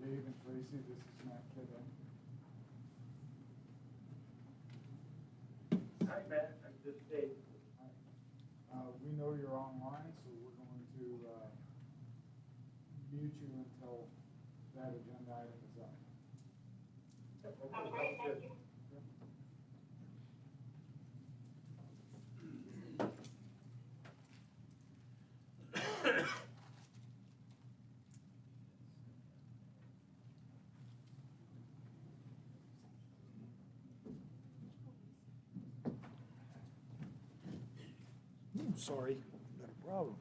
Dave and Tracy, this is Matt Kidden. Hi, Matt. I'm just Dave. We know you're online, so we're going to mute you until that agenda item is up. Okay, sounds good. Sorry, got a problem.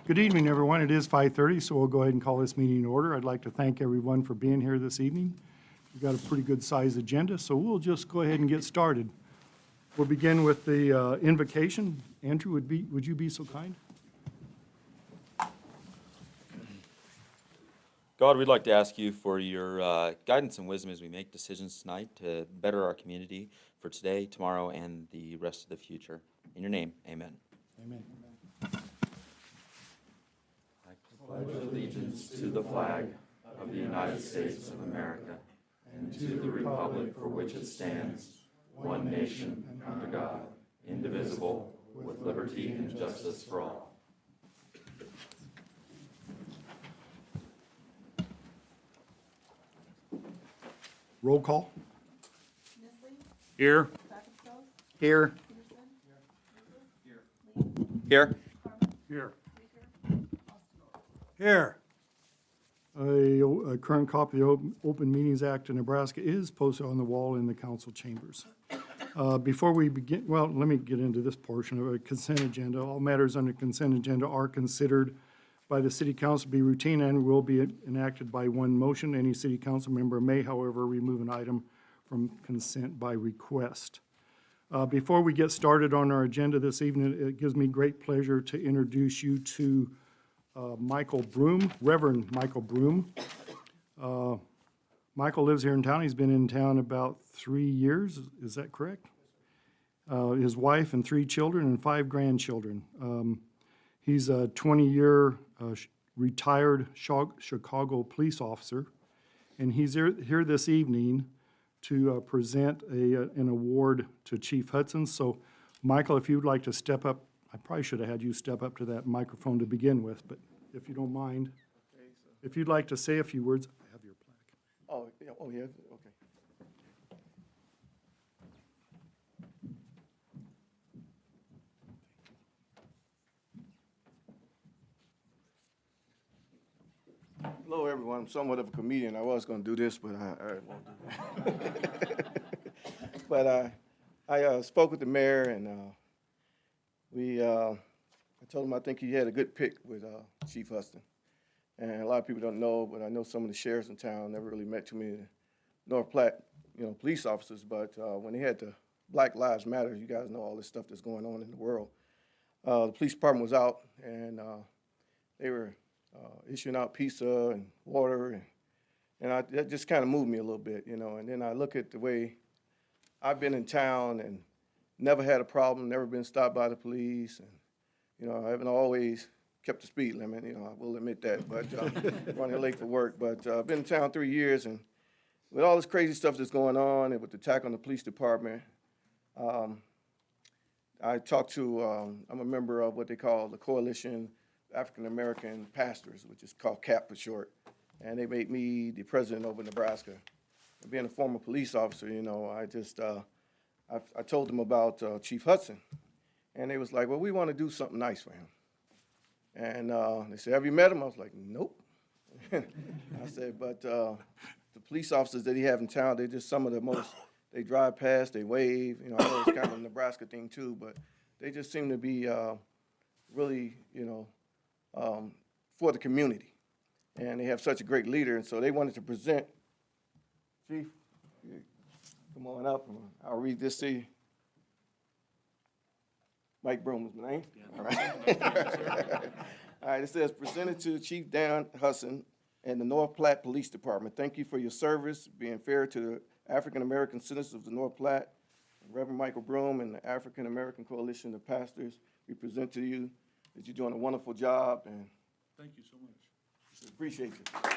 Good evening, everyone. It is 5:30, so we'll go ahead and call this meeting in order. I'd like to thank everyone for being here this evening. We've got a pretty good-sized agenda, so we'll just go ahead and get started. We'll begin with the invocation. Andrew, would you be so kind? God, we'd like to ask you for your guidance and wisdom as we make decisions tonight to better our community for today, tomorrow, and the rest of the future. In your name, amen. Amen. I pledge allegiance to the flag of the United States of America and to the republic for which it stands, one nation, under God, indivisible, with liberty and justice for all. Roll call. Here. Here. Here. Here. Here. A current copy of the Open Meetings Act of Nebraska is posted on the wall in the council chambers. Before we begin, well, let me get into this portion of a consent agenda. All matters under consent agenda are considered by the city council to be routine and will be enacted by one motion. Any city council member may, however, remove an item from consent by request. Before we get started on our agenda this evening, it gives me great pleasure to introduce you to Michael Broom, Reverend Michael Broom. Michael lives here in town. He's been in town about 3 years. Is that correct? His wife and 3 children and 5 grandchildren. He's a 20-year retired Chicago police officer, and he's here this evening to present an award to Chief Hudson. So, Michael, if you'd like to step up, I probably should have had you step up to that microphone to begin with, but if you don't mind, Okay, so, if you'd like to say a few words, I have your plaque. oh, yeah, okay. Hello, everyone. I'm somewhat of a comedian. I was going to do this, but I won't do that. But I spoke with the mayor, and I told him I think he had a good pick with Chief Hudson. And a lot of people don't know, but I know some of the sheriffs in town. Never really met too many North Platte, police officers. But when they had the Black Lives Matter, you guys know all this stuff that's going on in the world. The police department was out, and they were issuing out pizza and water, and that just kind of moved me a little bit, And then I look at the way I've been in town and never had a problem, never been stopped by the police, and I haven't always kept the speed limit. I will admit that, but running late for work. But I've been in town 3 years, and with all this crazy stuff that's going on, and with the attack on the police department, I talked to. I'm a member of what they call the Coalition African American Pastors, which is called CAP for short, and they made me the president over Nebraska. And being a former police officer, I just I told them about Chief Hudson, and they was like, "Well, we want to do something nice for him." And they said, "Have you met him?" I was like, "Nope." I said, "But the police officers that he have in town, they're just some of the most. They drive past, they wave. I know it's kind of a Nebraska thing too, but they just seem to be really, for the community. And they have such a great leader, and so they wanted to present. Chief, come on up, and I'll read this to you. Mike Broom is my name. All right. All right, it says, presented to Chief Dan Hudson and the North Platte Police Department. Thank you for your service, being fair to the African-American citizens of the North Platte. Reverend Michael Broom and the African-American Coalition of Pastors, we present to you that you're doing a wonderful job, and Thank you so much. appreciate you. Thank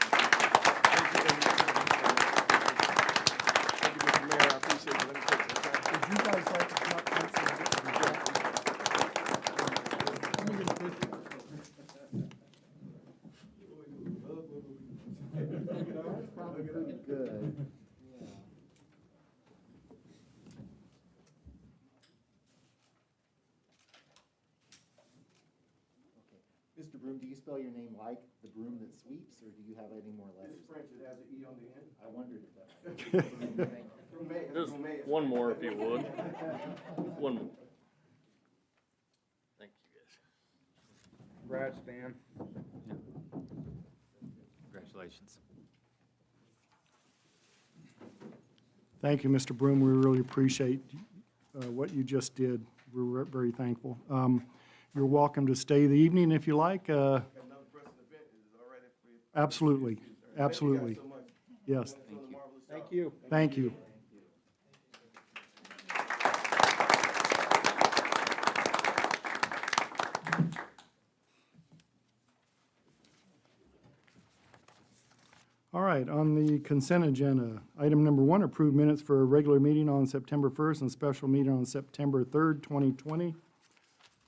you, Mr. Mayor, I appreciate you. Let me take some time. Would you guys like to come up and say Let me get a picture. Good. Mr. Broom, do you spell your name like the broom that sweeps, or do you have any more letters? It's French, it has an E on the end. I wondered if that. Just one more if you would. One more. Thank you, guys. Congrats, Dan. Congratulations. Thank you, Mr. Broom. We really appreciate what you just did. We're very thankful. You're welcome to stay the evening if you like. Got another pressing event, is it all right if we? Absolutely, absolutely. Thank you guys so much. Yes, Doing a marvelous job. Thank you. thank you. All right, on the consent agenda, item number 1, approve minutes for a regular meeting on September 1st and special meeting on September 3rd, 2020.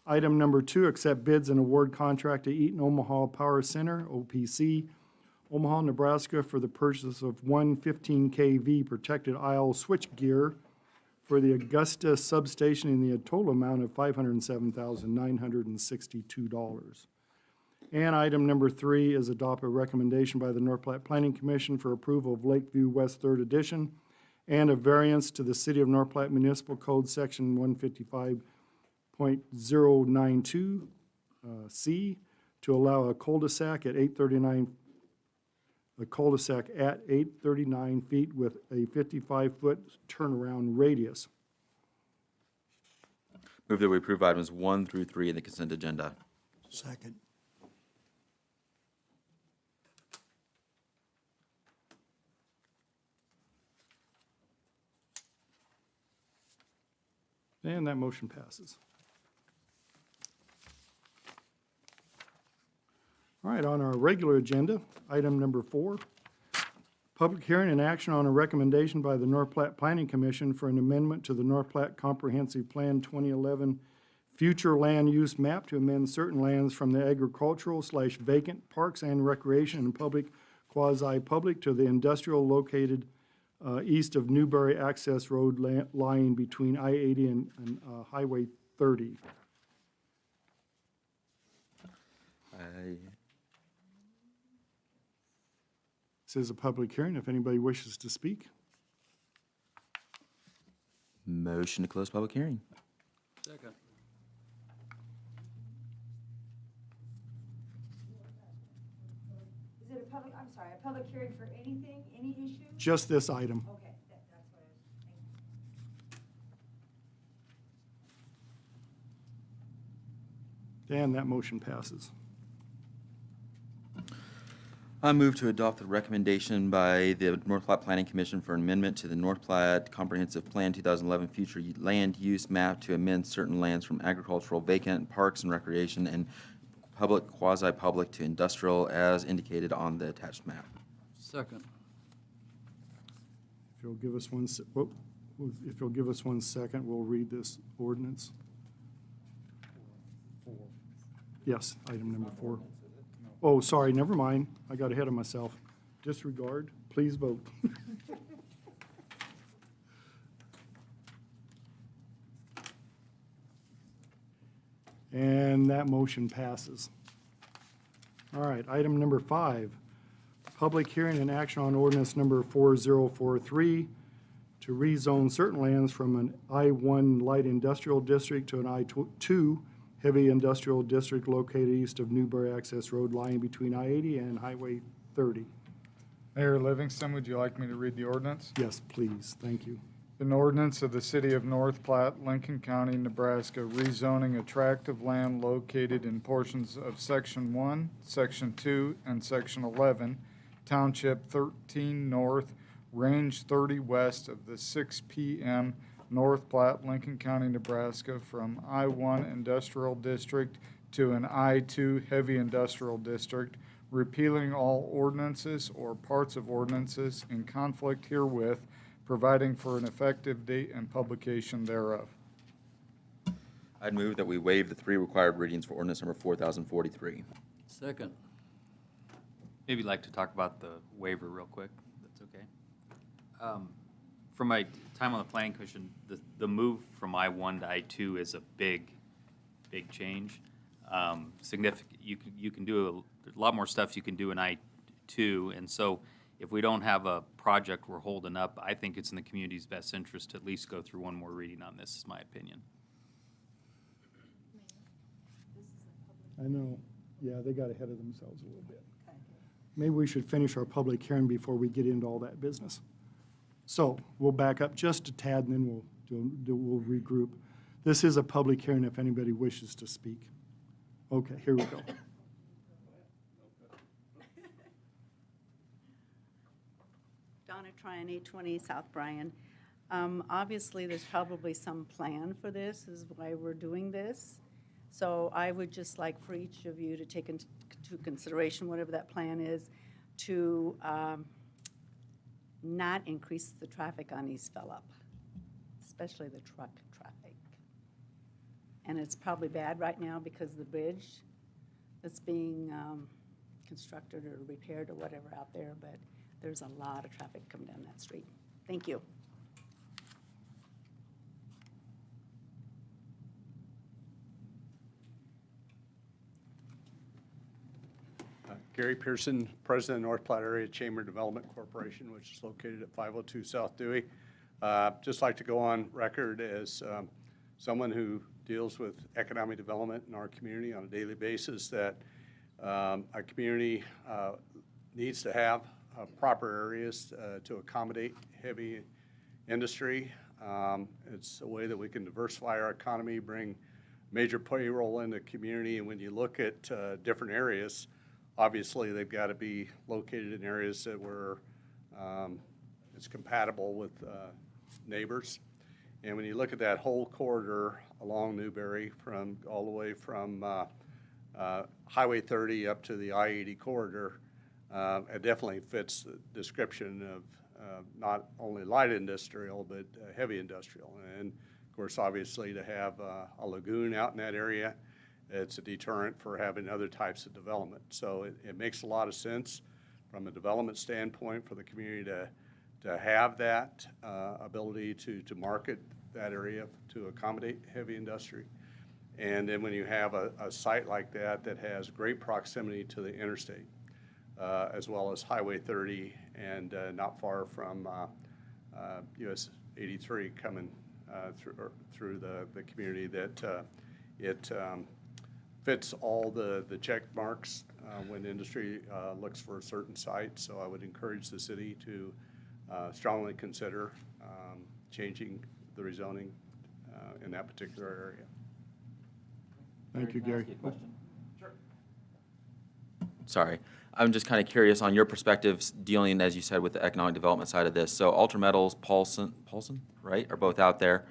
Item number 2, accept bids and award contract to Eaton Omaha Power Center, OPC, Omaha, Nebraska, for the purchase of one 15 kV protected aisle switchgear for the Augusta substation in the total amount of $507,962. And item number 3 is adopt a recommendation by the North Platte Planning Commission for approval of Lakeview West Third Edition and a variance to the City of North Platte Municipal Code Section 155.092 C to allow a cul-de-sac at 839 feet with a 55-foot turnaround radius. Move that we approve items 1 through 3 in the consent agenda. Second. And that motion passes. All right, on our regular agenda, item number 4, public hearing and action on a recommendation by the North Platte Planning Commission for an amendment to the North Platte Comprehensive Plan 2011 future land use map to amend certain lands from the agricultural/vacant parks and recreation and public, quasi-public to the industrial located east of Newberry Access Road lying between I-80 and Highway 30. This is a public hearing, if anybody wishes to speak. Motion to close public hearing. Second. Is it a public, I'm sorry, a public hearing for anything, any issue? Just this item. Okay, that's what I was thinking. And that motion passes. I move to adopt the recommendation by the North Platte Planning Commission for an amendment to the North Platte Comprehensive Plan 2011 future land use map to amend certain lands from agricultural, vacant, parks and recreation, and public, quasi-public to industrial as indicated on the attached map. Second. If you'll give us one, if you'll give us 1 second, we'll read this ordinance. Yes, item number 4. Oh, sorry, never mind. I got ahead of myself. Disregard, please vote. And that motion passes. All right, item number 5, public hearing and action on ordinance number 4043 to rezone certain lands from an I-1 light industrial district to an I-2 Heavy Industrial District located east of Newberry Access Road lying between I-80 and Highway 30. Mayor Livingston, would you like me to read the ordinance? Yes, please, thank you. An ordinance of the City of North Platte, Lincoln County, Nebraska, rezoning a tract of land located in portions of Section 1, Section 2, and Section 11, Township 13 North, Range 30 West of the 6 p.m. North Platte, Lincoln County, Nebraska, from I-1 Industrial District to an I-2 Heavy Industrial District, repealing all ordinances or parts of ordinances in conflict herewith, providing for an effective date and publication thereof. I'd move that we waive the 3 required readings for ordinance number 4043. Second. Maybe like to talk about the waiver real quick, if that's okay. From my time on the planning commission, the move from I-1 to I-2 is a big change. Significant, you can do there's a lot more stuff you can do in I-2, and so if we don't have a project we're holding up, I think it's in the community's best interest to at least go through one more reading on this, is my opinion. I know, yeah, they got ahead of themselves a little bit. Maybe we should finish our public hearing before we get into all that business. So we'll back up just a tad and then we'll regroup. This is a public hearing if anybody wishes to speak. Okay, here we go. Donna Tryon, 820 South Bryan. Obviously, there's probably some plan for this, is why we're doing this. So I would just like for each of you to take into consideration, whatever that plan is, to not increase the traffic on East Phillip, especially the truck traffic. And it's probably bad right now because of the bridge that's being constructed or repaired or whatever out there, but there's a lot of traffic coming down that street. Thank you. Gary Pearson, President of North Platte Area Chamber Development Corporation, which is located at 502 South Dewey. Just like to go on record as someone who deals with economic development in our community on a daily basis, that our community needs to have proper areas to accommodate heavy industry. It's a way that we can diversify our economy, bring major payroll in the community, and when you look at different areas, obviously they've got to be located in areas that were it's compatible with neighbors. And when you look at that whole corridor along Newberry, from all the way from Highway 30 up to the I-80 corridor, it definitely fits the description of not only light industrial, but heavy industrial. And of course, obviously, to have a lagoon out in that area, it's a deterrent for having other types of development. So it makes a lot of sense from a development standpoint for the community to have that ability to market that area to accommodate heavy industry. And then when you have a site like that that has great proximity to the interstate, as well as Highway 30 and not far from US 83 coming through the community, that it fits all the check marks when industry looks for a certain site. So I would encourage the city to strongly consider changing the rezoning in that particular area. Thank you, Gary. Sorry. I'm just kind of curious on your perspectives dealing, as you said, with the economic development side of this. So Ultra Metals, Paulson, right, are both out there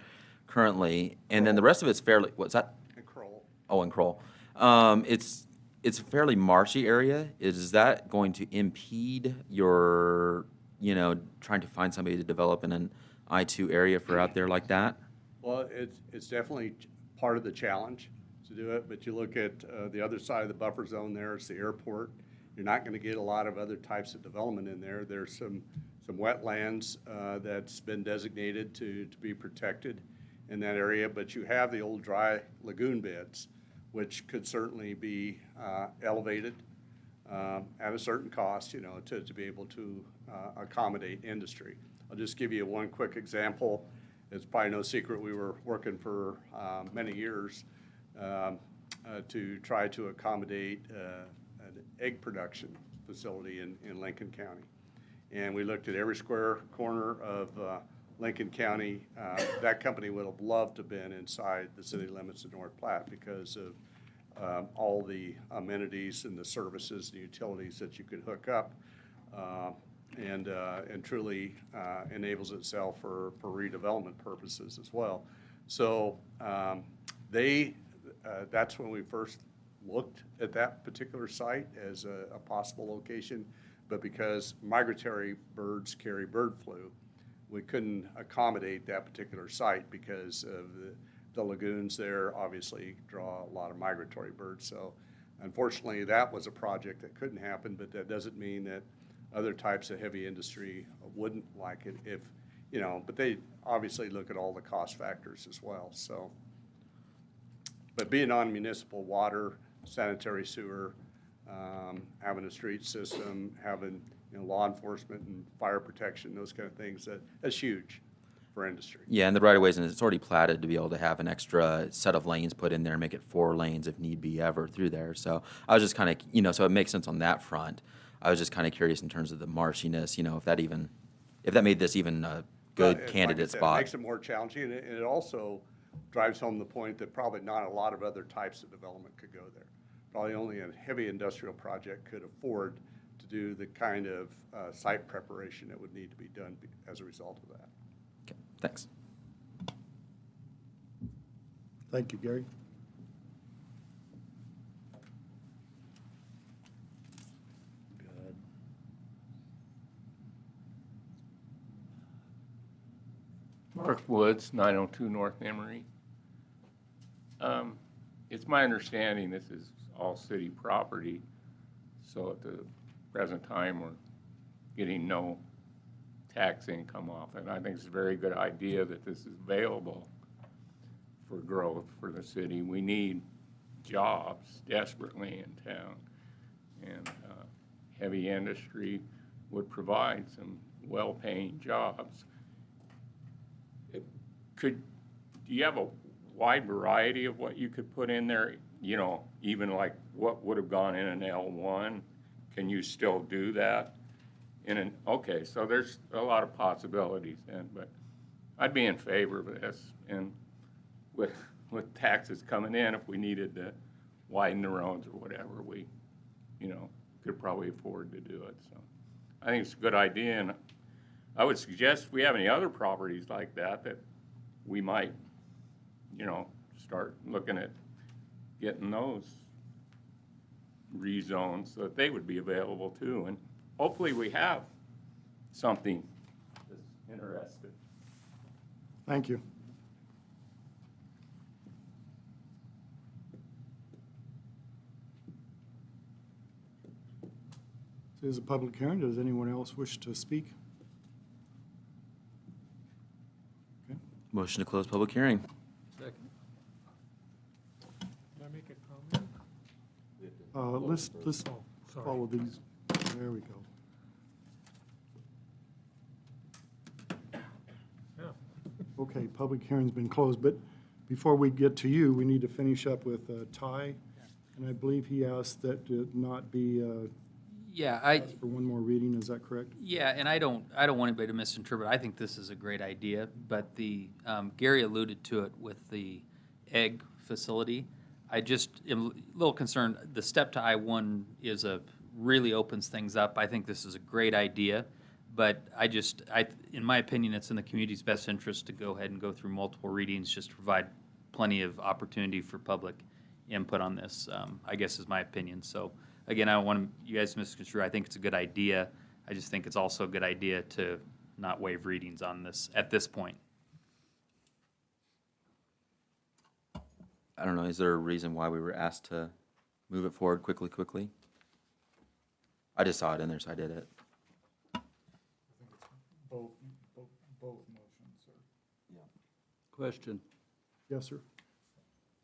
currently. And then the rest of it's fairly, what's that? And Kroll. Oh, and Kroll. It's a fairly marshy area. Is that going to impede your, trying to find somebody to develop in an I-2 area for out there like that? Well, it's definitely part of the challenge to do it, but you look at the other side of the buffer zone there, it's the airport. You're not going to get a lot of other types of development in there. There's some wetlands that's been designated to be protected in that area, but you have the old dry lagoon beds, which could certainly be elevated at a certain cost, to be able to accommodate industry. I'll just give you one quick example. It's probably no secret we were working for many years to try to accommodate an egg production facility in Lincoln County. And we looked at every square corner of Lincoln County. That company would have loved to have been inside the city limits of North Platte because of all the amenities and the services and utilities that you could hook up, and truly enables itself for redevelopment purposes as well. So that's when we first looked at that particular site as a possible location, but because migratory birds carry bird flu, we couldn't accommodate that particular site because of the lagoons there obviously draw a lot of migratory birds. So unfortunately, that was a project that couldn't happen, but that doesn't mean that other types of heavy industry wouldn't like it if, but they obviously look at all the cost factors as well, so. But being on municipal water, sanitary sewer, having a street system, having law enforcement and fire protection, those kind of things, that's huge for industry. Yeah, and the right of ways, and it's already platted to be able to have an extra set of lanes put in there and make it 4 lanes if need be ever through there. So I was just kind of, so it makes sense on that front. I was just kind of curious in terms of the marshiness, if that made this even a good candidate Like I said, spot. It makes it more challenging, and it also drives home the point that probably not a lot of other types of development could go there. Probably only a heavy industrial project could afford to do the kind of site preparation that would need to be done as a result of that. Okay, thanks. Thank you, Gary. Good. Mark Woods, 902 North Emory. It's my understanding this is all city property, so at the present time, we're getting no tax income off it. I think it's a very good idea that this is available for growth for the city. We need jobs desperately in town, and heavy industry would provide some well-paying jobs. Do you have a wide variety of what you could put in there? Even like what would have gone in an L1, can you still do that? Okay, so there's a lot of possibilities then, but I'd be in favor of this. And with taxes coming in, if we needed to widen the roads or whatever, we, could probably afford to do it. So I think it's a good idea, and I would suggest if we have any other properties like that we might, start looking at getting those rezoned so that they would be available too. And hopefully we have something that's interesting. Thank you. This is a public hearing. Does anyone else wish to speak? Okay. Motion to close public hearing. Second. Can I make a comment? Let's Oh, sorry. follow these. There we go. Yeah. Okay, public hearing's been closed, but before we get to you, we need to finish up with Ty. And I believe he asked that it not be asked for one more reading, is that correct? Yeah, and I don't want anybody to misinterpret. I think this is a great idea, but Gary alluded to it with the egg facility. I just am a little concerned. The step to I-1 really opens things up. I think this is a great idea, but in my opinion, it's in the community's best interest to go ahead and go through multiple readings, just to provide plenty of opportunity for public input on this, I guess is my opinion. So again, I don't want you guys to misconstrue. I think it's a good idea. I just think it's also a good idea to not waive readings on this at this point. I don't know, is there a reason why we were asked to move it forward quickly? I just saw it in there, so I did it. Both motions, sir. Question. Yes, sir.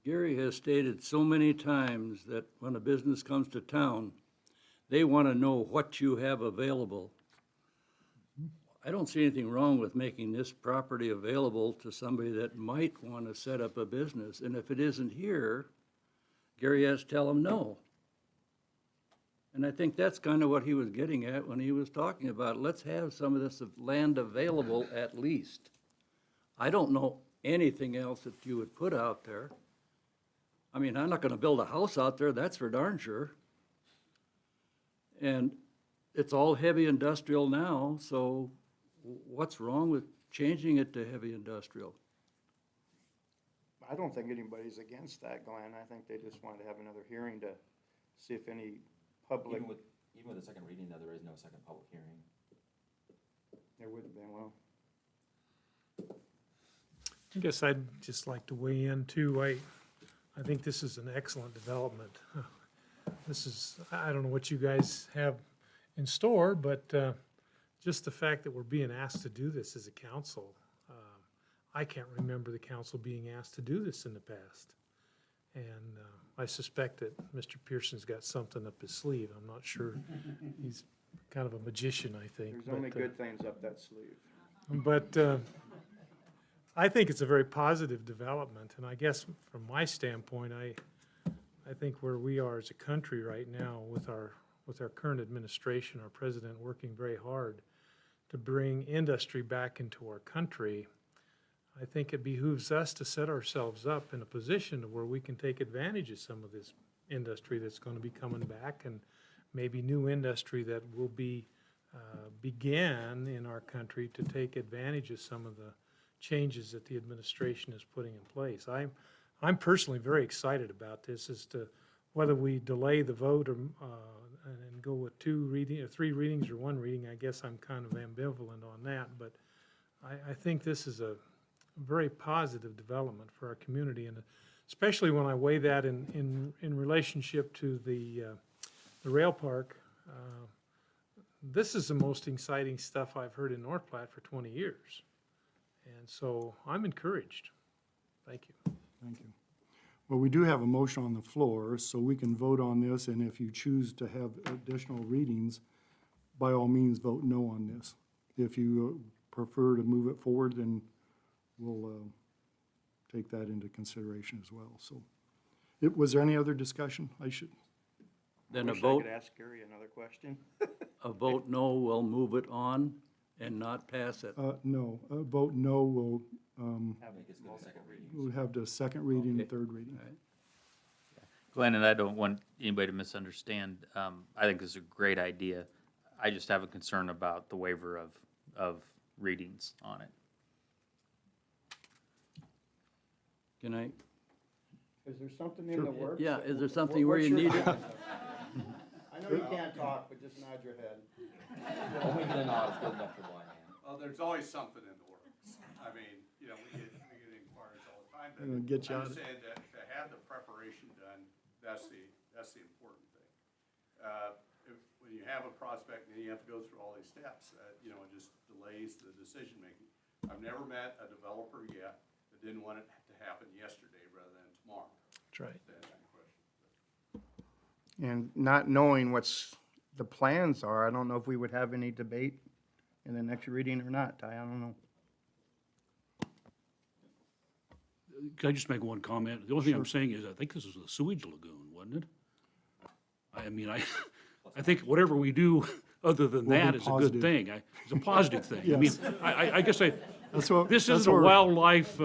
Gary has stated so many times that when a business comes to town, they want to know what you have available. I don't see anything wrong with making this property available to somebody that might want to set up a business. And if it isn't here, Gary has to tell them no. And I think that's kind of what he was getting at when he was talking about, let's have some of this land available at least. I don't know anything else that you would put out there. I mean, I'm not gonna build a house out there, that's for darn sure. And it's all heavy industrial now, so what's wrong with changing it to heavy industrial? I don't think anybody's against that, Glenn. I think they just wanted to have another hearing to see if any public, Even with the second reading, though, there is no second public hearing. there would have been, well, I guess I'd just like to weigh in too. I think this is an excellent development. This is, I don't know what you guys have in store, but just the fact that we're being asked to do this as a council, I can't remember the council being asked to do this in the past. And I suspect that Mr. Pearson's got something up his sleeve. I'm not sure. He's kind of a magician, I think. there's only but, good things up that sleeve. But I think it's a very positive development, and I guess from my standpoint, I think where we are as a country right now with our current administration, our president working very hard to bring industry back into our country, I think it behooves us to set ourselves up in a position to where we can take advantage of some of this industry that's going to be coming back, and maybe new industry that will be begin in our country to take advantage of some of the changes that the administration is putting in place. I'm personally very excited about this as to whether we delay the vote or and go with 2 readings or 3 readings or 1 reading. I guess I'm kind of ambivalent on that, but I think this is a very positive development for our community, and especially when I weigh that in relationship to the rail park. This is the most exciting stuff I've heard in North Platte for 20 years. And so I'm encouraged. Thank you. Thank you. Well, we do have a motion on the floor, so we can vote on this, and if you choose to have additional readings, by all means, vote no on this. If you prefer to move it forward, then we'll take that into consideration as well. So, was there any other discussion? Then a Wish I vote, could ask Gary another question. a vote no will move it on and not pass it. No, a vote no will, Make it go second reading. we'll have the second reading, Okay. 3rd reading. All right. Glenn, and I don't want anybody to misunderstand, I think this is a great idea. I just have a concern about the waiver of readings on it. Can I, Is there something in the works? yeah, is there What- something where what's you your- need it? I know you can't talk, but just nod your head. Only the nod is good enough for blind man. Well, there's always something in the works. I mean, we get inquiries all the time. I'm gonna get you I'm out just of- saying that to have the preparation done, that's the important thing. When you have a prospect and you have to go through all these steps, it just delays the decision-making. I've never met a developer yet that didn't want it to happen yesterday rather than tomorrow. That's right. To answer your question. And not knowing what's the plans are, I don't know if we would have any debate in the next reading or not, Ty, I don't know. Can I just make one comment? The only thing I'm saying is, I think this is a sewage lagoon, wasn't it? I mean, I think whatever we do other than We'll be that is a good positive. thing. It's a positive thing. I mean, Yes. I guess That's what- this that's isn't a where- wildlife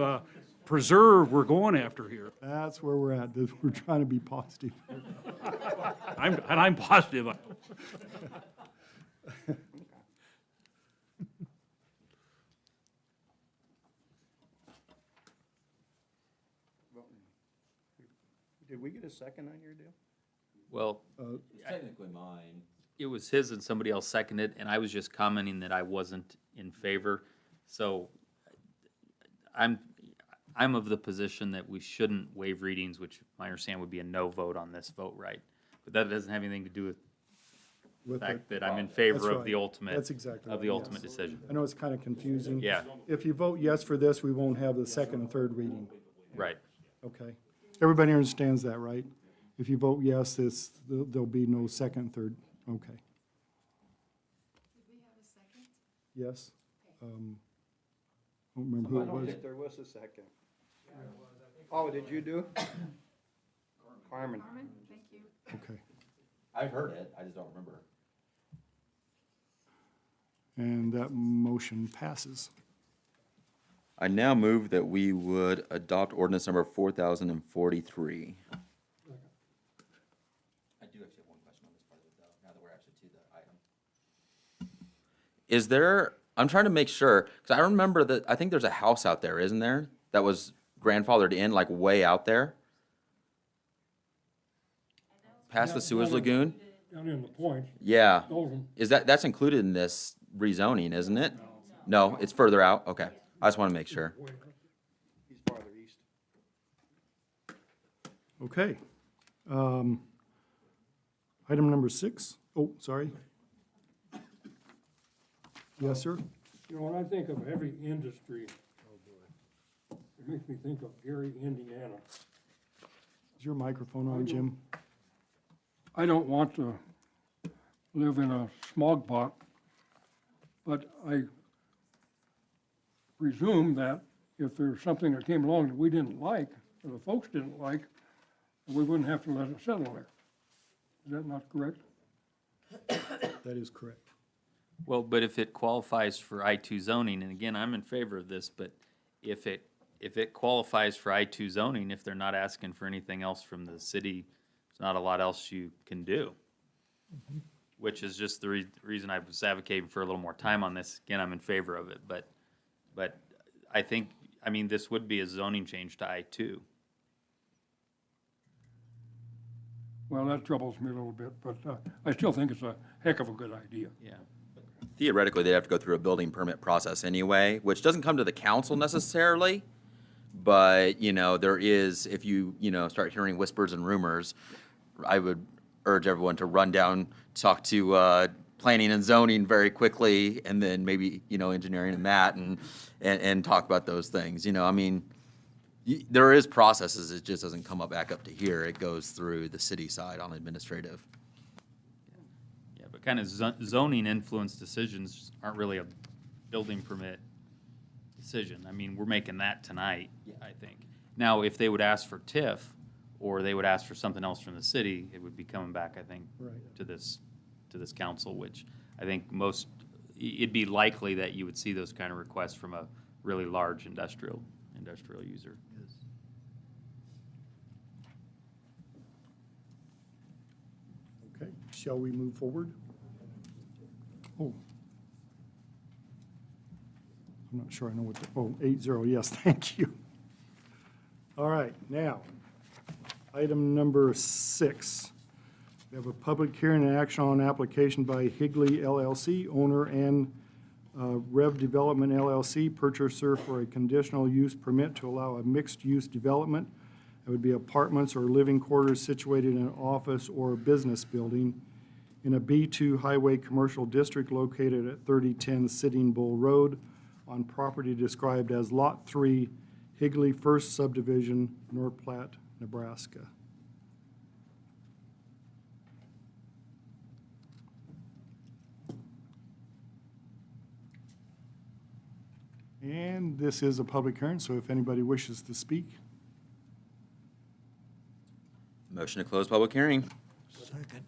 preserve we're going after here. That's where we're at. We're trying to be positive. I'm positive. Did we get a second on your deal? Well, It's technically mine. it was his and somebody else seconded, and I was just commenting that I wasn't in favor. So I'm of the position that we shouldn't waive readings, which my understanding would be a no vote on this vote, right? But that doesn't have anything to do with the With fact the- that I'm in That's favor of right. the ultimate, That's exactly of the right, ultimate yes. decision. I know it's kind of confusing. Yeah. If you vote yes for this, we won't have the second and 3rd reading. Right. Okay. Everybody understands that, right? If you vote yes, there'll be no second, and 3rd. Okay. Did we have a second? Yes? Don't remember who I it don't was. think there was a second. Oh, did you do? Carmen. Carmen, thank you. Okay. I've heard it, I just don't remember. And that motion passes. I now move that we would adopt ordinance number 4043. I do actually have one question on this part of it, though, now that we're actually to the item. Is there, I'm trying to make sure, because I remember that, I think there's a house out there, isn't there? That was grandfathered in, like way out there? Past the sewage lagoon? Down in the point. Yeah. Those- Is that's included in this rezoning, isn't it? No, it's further out? Okay. I just want to make sure. He's farther east. Okay. Item number 6. Oh, sorry. Yes, sir? You know, when I think of heavy industry, it makes me think of Gary, Indiana. Is your microphone on, Jim? I don't want to live in a smog pot, but I presume that if there's something that came along that we didn't like, or the folks didn't like, we wouldn't have to let it settle there. Is that not correct? That is correct. Well, but if it qualifies for I-2 zoning, and again, I'm in favor of this, but if it qualifies for I-2 zoning, if they're not asking for anything else from the city, there's not a lot else you can do. Which is just the reason I was advocating for a little more time on this. Again, I'm in favor of it, but I think, I mean, this would be a zoning change to I-2. Well, that troubles me a little bit, but I still think it's a heck of a good idea. Yeah. Theoretically, they'd have to go through a building permit process anyway, which doesn't come to the council necessarily. But, you know, there is, if you, start hearing whispers and rumors, I would urge everyone to run down, talk to planning and zoning very quickly, and then maybe, engineering and that, and talk about those things. I mean, there is processes, it just doesn't come back up to here. It goes through the city side on administrative. Yeah, but kind of zoning influence decisions aren't really a building permit decision. I mean, we're making that tonight, I think. Now, if they would ask for TIF, or they would ask for something else from the city, it would be coming back, I think, to this council, which I think it'd be likely that you would see those kind of requests from a really large industrial user. Okay, shall we move forward? Oh. I'm not sure I know what, 8-0, yes, thank you. All right, now, item number 6. We have a public hearing and action on application by Higley LLC, owner, and Rev Development LLC, purchaser, for a conditional use permit to allow a mixed-use development. It would be apartments or living quarters situated in an office or business building in a B2 highway commercial district located at 3010 Sitting Bull Road on property described as Lot 3, Higley First Subdivision, North Platte, Nebraska. And this is a public hearing, so if anybody wishes to speak. Motion to close public hearing. Second.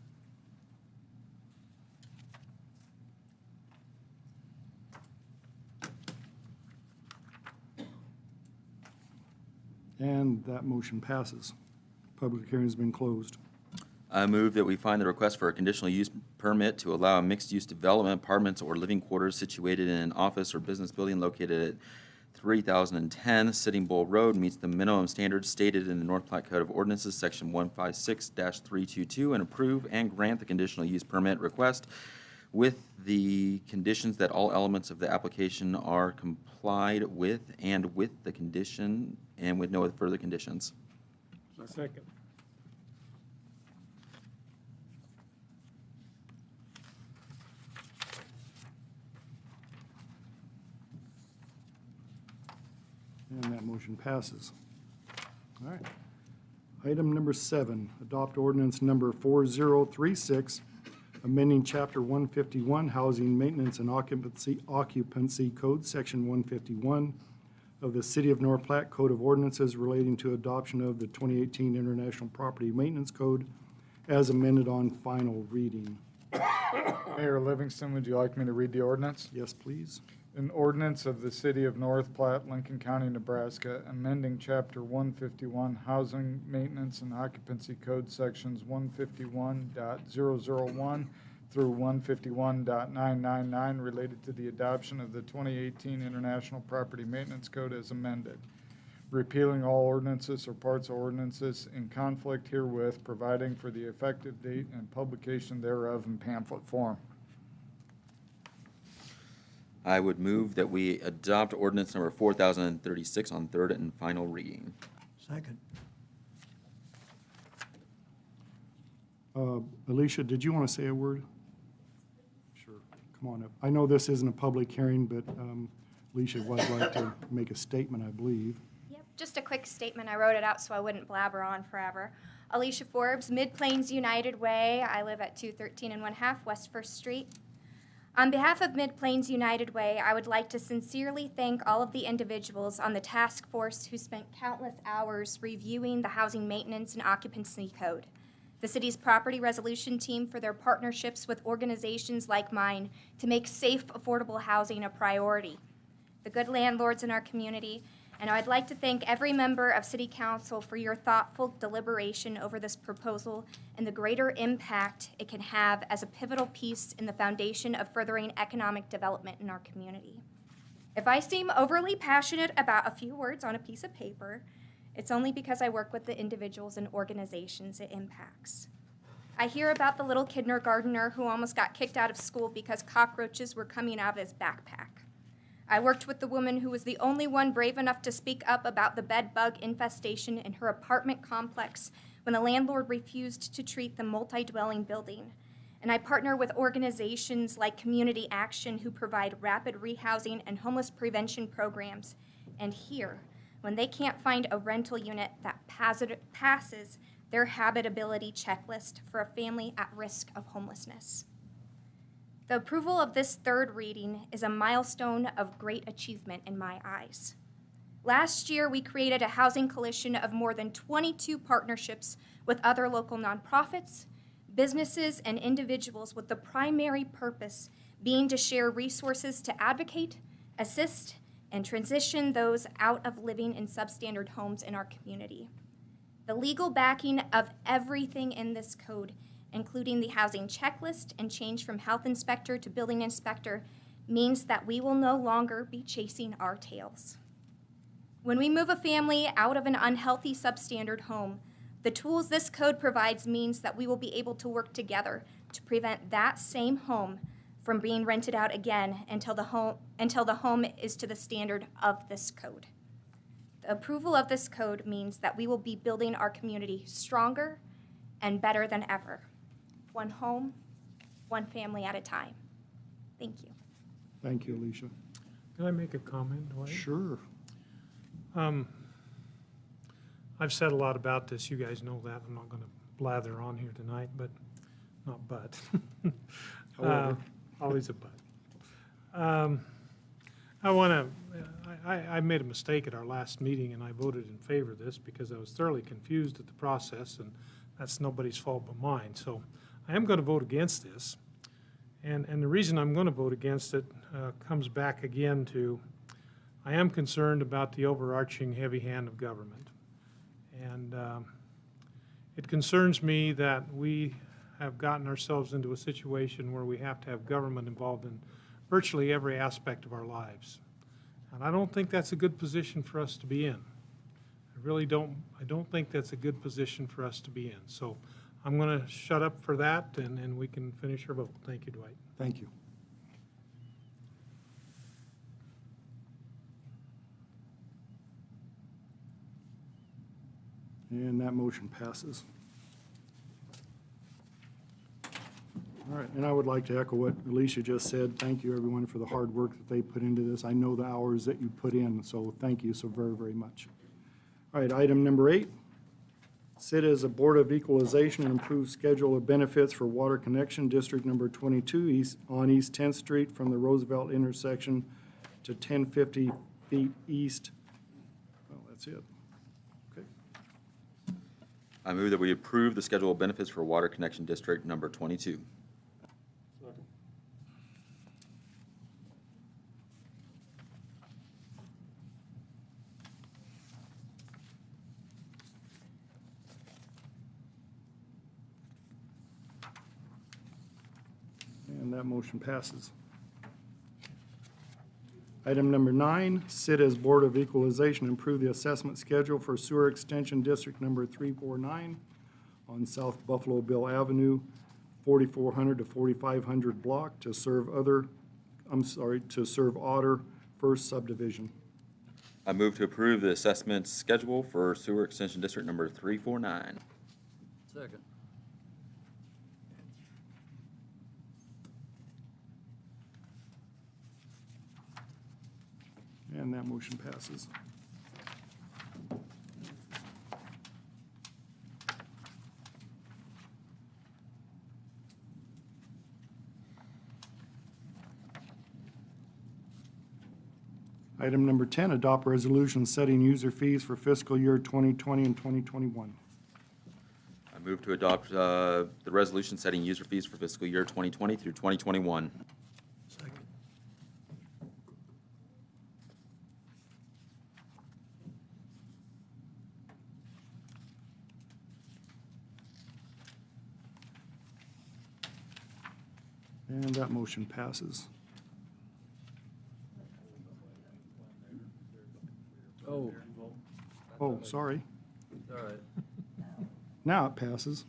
And that motion passes. Public hearing has been closed. I move that we find the request for a conditional use permit to allow a mixed-use development, apartments or living quarters situated in an office or business building located at 3010 Sitting Bull Road meets the minimum standards stated in the North Platte Code of Ordinances, Section 156-322, and approve and grant the conditional use permit request with the conditions that all elements of the application are complied with and with the condition and with no further conditions. Second. And that motion passes. All right. Item number 7, adopt ordinance number 4036, amending Chapter 151, Housing Maintenance and Occupancy Code, Section 151, of the City of North Platte Code of Ordinances relating to adoption of the 2018 International Property Maintenance Code as amended on final reading. Mayor Livingston, would you like me to read the ordinance? Yes, please. An ordinance of the City of North Platte, Lincoln County, Nebraska, amending Chapter 151 Housing Maintenance and Occupancy Code Sections 151.001 through 151.999 related to the adoption of the 2018 International Property Maintenance Code as amended, repealing all ordinances or parts of ordinances in conflict herewith, providing for the effective date and publication thereof in pamphlet form. I would move that we adopt ordinance number 4036 on third and final reading. Second. Alicia, did you want to say a word? Sure. Come on up. I know this isn't a public hearing, but Alicia would like to make a statement, I believe. Yep, just a quick statement. I wrote it out so I wouldn't blabber on forever. Alicia Forbes, Mid-Plains United Way. I live at 213 1/2 West 1st Street. On behalf of Mid-Plains United Way, I would like to sincerely thank all of the individuals on the task force who spent countless hours reviewing the Housing Maintenance and Occupancy Code, the city's property resolution team for their partnerships with organizations like mine to make safe, affordable housing a priority, the good landlords in our community, and I'd like to thank every member of City Council for your thoughtful deliberation over this proposal and the greater impact it can have as a pivotal piece in the foundation of furthering economic development in our community. If I seem overly passionate about a few words on a piece of paper, it's only because I work with the individuals and organizations it impacts. I hear about the little kindergartner who almost got kicked out of school because cockroaches were coming out of his backpack. I worked with the woman who was the only one brave enough to speak up about the bed bug infestation in her apartment complex when the landlord refused to treat the multi-dwelling building. And I partner with organizations like Community Action who provide rapid rehousing and homeless prevention programs. And here, when they can't find a rental unit that passes their habitability checklist for a family at risk of homelessness. The approval of this third reading is a milestone of great achievement in my eyes. Last year, we created a housing coalition of more than 22 partnerships with other local nonprofits, businesses, and individuals with the primary purpose being to share resources to advocate, assist, and transition those out of living in substandard homes in our community. The legal backing of everything in this code, including the housing checklist and change from health inspector to building inspector, means that we will no longer be chasing our tails. When we move a family out of an unhealthy substandard home, the tools this code provides means that we will be able to work together to prevent that same home from being rented out again until the home is to the standard of this code. The approval of this code means that we will be building our community stronger and better than ever. One home, one family at a time. Thank you. Thank you, Alicia. Can I make a comment, Dwight? Sure. I've said a lot about this, you guys know that, I'm not gonna blather on here tonight, but, not but. However. Always a but. I made a mistake at our last meeting and I voted in favor of this because I was thoroughly confused at the process, and that's nobody's fault but mine. So I am gonna vote against this. And the reason I'm gonna vote against it comes back again to, I am concerned about the overarching heavy hand of government. And it concerns me that we have gotten ourselves into a situation where we have to have government involved in virtually every aspect of our lives. And I don't think that's a good position for us to be in. I really don't. I don't think that's a good position for us to be in. So I'm going to shut up for that, and we can finish our vote. Thank you, Dwight. Thank you. And that motion passes. All right, and I would like to echo what Alicia just said. Thank you, everyone, for the hard work that they put into this. I know the hours that you put in, so thank you so very, very much. All right, item number 8. Sit as a Board of Equalization and Improved Schedule of Benefits for Water Connection District Number 22 on East 10th Street from the Roosevelt intersection to 1050 feet east That's it. Okay. I move that we approve the schedule of benefits for Water Connection District number 22. And that motion passes. Item number 9, sit as Board of Equalization, approve the assessment schedule for Sewer Extension District number 349 on South Buffalo Bill Avenue, 4400 to 4500 block to serve Otter First Subdivision. I move to approve the assessment schedule for Sewer Extension District number 349. Second. And that motion passes. Item number 10, adopt resolution setting user fees for fiscal year 2020 and 2021. I move to adopt the resolution setting user fees for fiscal year 2020 through 2021. Second. And that motion passes. Oh, Oh, sorry. all right. Now it passes.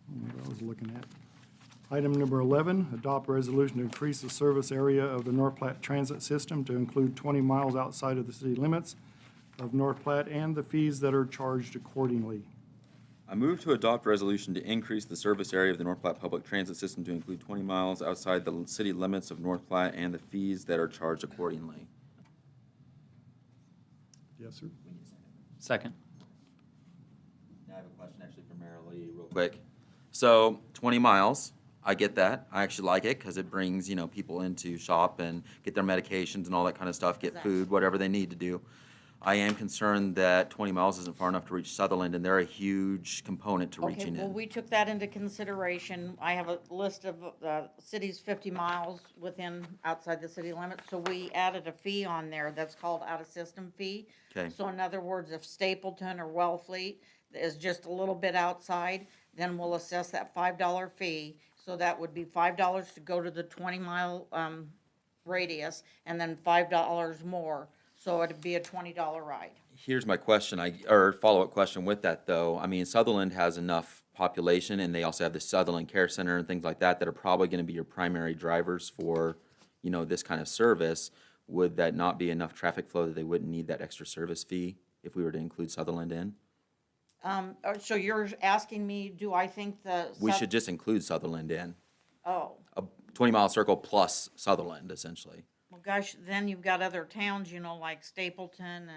What I was looking at. Item number 11, adopt resolution to increase the service area of the North Platte Transit System to include 20 miles outside of the city limits of North Platte and the fees that are charged accordingly. I move to adopt resolution to increase the service area of the North Platte Public Transit System to include 20 miles outside the city limits of North Platte and the fees that are charged accordingly. Yes, sir. Second. I have a question actually for Mayor Lee real quick. So 20 miles, I get that. I actually like it because it brings, people in to shop and get their medications and all that kind of stuff, get food, whatever they need to do. I am concerned that 20 miles isn't far enough to reach Sutherland, and they're a huge component to Okay, reaching well, in. we took that into consideration. I have a list of cities 50 miles outside the city limits, so we added a fee on there that's called out-of-system fee. Okay. So in other words, if Stapleton or Wellfleet is just a little bit outside, then we'll assess that $5 fee. So that would be $5 to go to the 20-mile radius, and then $5 more. So it'd be a $20 ride. Here's my question, or follow-up question with that, though. I mean, Sutherland has enough population, and they also have the Sutherland Care Center and things like that that are probably going to be your primary drivers for, this kind of service. Would that not be enough traffic flow that they wouldn't need that extra service fee if we were to include Sutherland in? So you're asking me, do I think We should just include Sutherland in. Oh, A 20-mile circle plus Sutherland, essentially. well, gosh, then you've got other towns, like Stapleton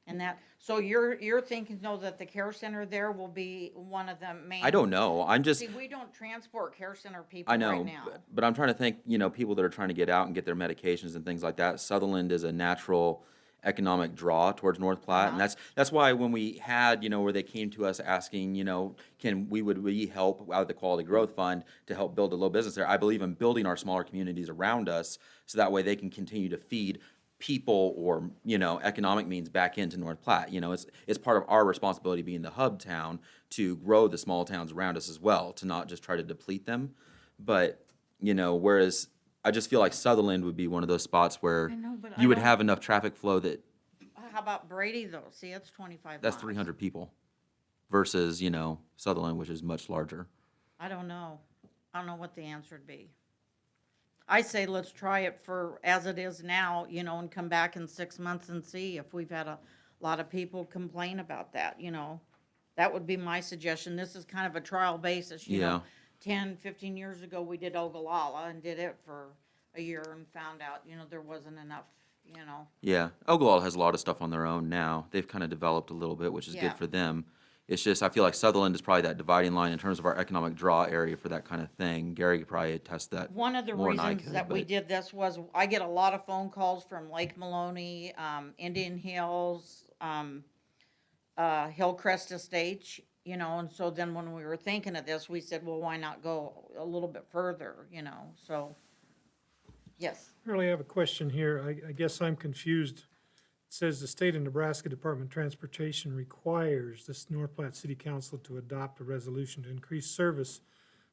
and that. So you're thinking, though, that the care center there will be one of the main? I don't know. I'm just, See, we don't transport care center people I know, right now. but I'm trying to think, people that are trying to get out and get their medications and things like that. Sutherland is a natural economic draw towards North Platte, and that's why when we had, where they came to us asking, would we help out of the Quality Growth Fund to help build a little business there? I believe in building our smaller communities around us, so that way they can continue to feed people or, economic means back into North Platte. It's part of our responsibility being the hub town to grow the small towns around us as well, to not just try to deplete them. But, whereas I just feel like Sutherland would be one of those spots where I know, but you I would don't- have enough traffic flow that How about Brady, though? See, it's 25 that's miles. 300 people versus, Sutherland, which is much larger. I don't know. I don't know what the answer would be. I say let's try it for as it is now, and come back in 6 months and see if we've had a lot of people complain about that, That would be my suggestion. This is kind of a trial basis, Yeah. 10, 15 years ago, we did Ogallala and did it for a year and found out, there wasn't enough, Yeah, Ogallala has a lot of stuff on their own now. They've kind of developed a little bit, which is Yeah. good for them. It's just, I feel like Sutherland is probably that dividing line in terms of our economic draw area for that kind of thing. Gary could probably attest that One of the more than I reasons could, that we but- did this was I get a lot of phone calls from Lake Maloney, Indian Hills, Hillcrest Estates, you know, and so then when we were thinking of this, we said, well, why not go a little bit further, you know, so, yes. I really have a question here. I guess I'm confused. It says the state of Nebraska Department of Transportation requires this North Platte City Council to adopt a resolution to increase service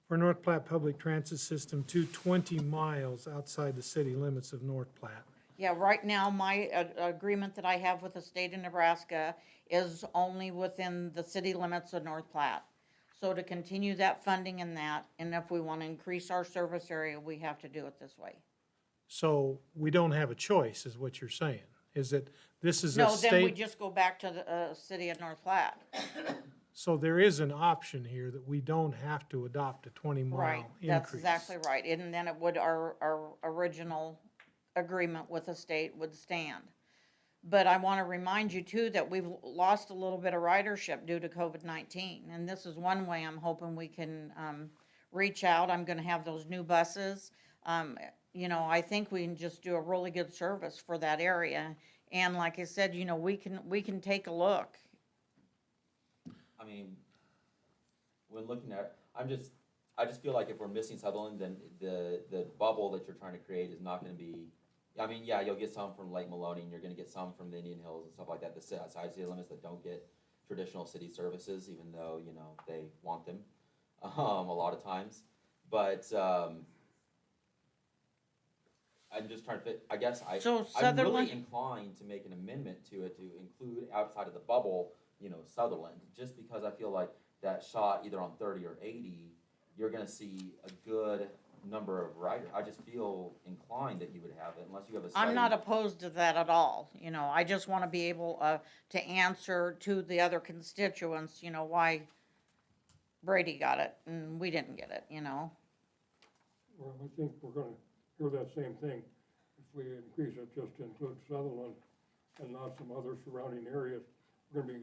for North Platte Public Transit System to 20 miles outside the city limits of North Platte. Yeah, right now, my agreement that I have with the state of Nebraska is only within the city limits of North Platte. So to continue that funding in that, and if we want to increase our service area, we have to do it this way. So we don't have a choice, is what you're saying? Is that this is a No, then we state? just go back to the city of North Platte. So there is an option here that we don't have to adopt a 20-mile Right, increase. that's exactly right. And then it would, our original agreement with the state would stand. But I want to remind you too that we've lost a little bit of ridership due to COVID-19. And this is one way I'm hoping we can reach out. I'm going to have those new buses. You know, I think we can just do a really good service for that area. And like I said, you know, we can take a look. I mean, when looking at, I just feel like if we're missing Sutherland, then the bubble that you're trying to create is not gonna be, I mean, yeah, you'll get some from Lake Maloney, and you're gonna get some from the Indian Hills and stuff like that, the side city limits that don't get traditional city services, even though, you know, they want them, a lot of times. But, I'm just trying to fit, I guess I'm Sutherland? really inclined to make an amendment to it to include outside of the bubble, you know, Sutherland, just because I feel like that shot either on 30 or 80, you're gonna see a good number of riders. I just feel inclined that you would have it unless you have a study. I'm not opposed to that at all, you know, I just want to be able to answer to the other constituents, you know, why Brady got it and we didn't get it, you know. Well, I think we're gonna hear that same thing. If we increase it just to include Sutherland and not some other surrounding areas, we're gonna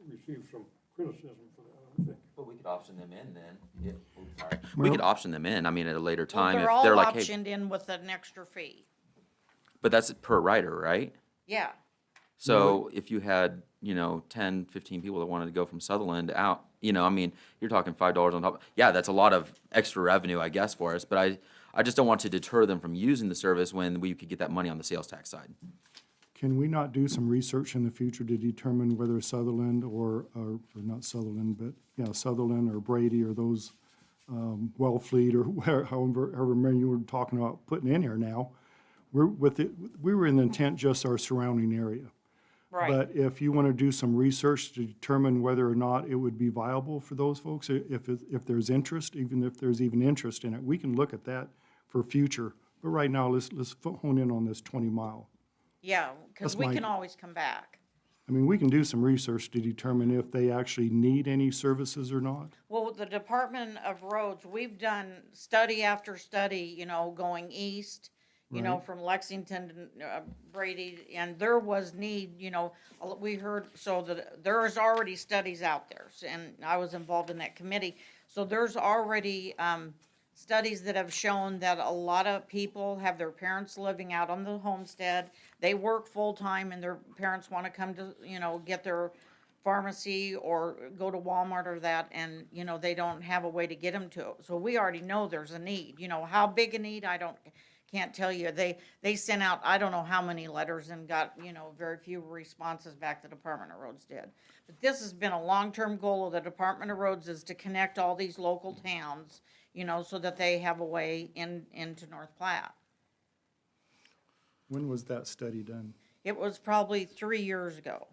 receive some criticism for that, I think. But we could option them in then. Sorry. We could option them in, I mean, at a later Well, time if they're all they're like, hey, optioned in with an extra fee. but that's per rider, right? Yeah, So if you had, you know, 10, 15 people that wanted to go from Sutherland out, you know, I mean, you're talking $5 on top. Yeah, that's a lot of extra revenue, I guess, for us, but I just don't want to deter them from using the service when we could get that money on the sales tax side. Can we not do some research in the future to determine whether Sutherland or not Sutherland, but, yeah, Sutherland or Brady or those, Wellfleet or however many you were talking about putting in here now, we were in the intent just our surrounding area. right. But if you want to do some research to determine whether or not it would be viable for those folks, if there's interest, even if there's even interest in it, we can look at that for future. But right now, let's hone in on this 20-mile. Yeah, because That's we my- can always come back. I mean, we can do some research to determine if they actually need any services or not. Well, with the Department of Roads, we've done study after study, you know, going east, you know, Right. from Lexington to Brady, and there was need, you know, we heard, so that there is already studies out there, and I was involved in that committee. So there's already studies that have shown that a lot of people have their parents living out on the homestead. They work full-time and their parents want to come to, you know, get their pharmacy or go to Walmart or that, and, you know, they don't have a way to get them to it. So we already know there's a need. You know, how big a need, can't tell you. They sent out, I don't know how many letters and got, you know, very few responses back, the Department of Roads did. But this has been a long-term goal of the Department of Roads, is to connect all these local towns, you know, so that they have a way into North Platte. When was that study done? It was probably 3 years ago.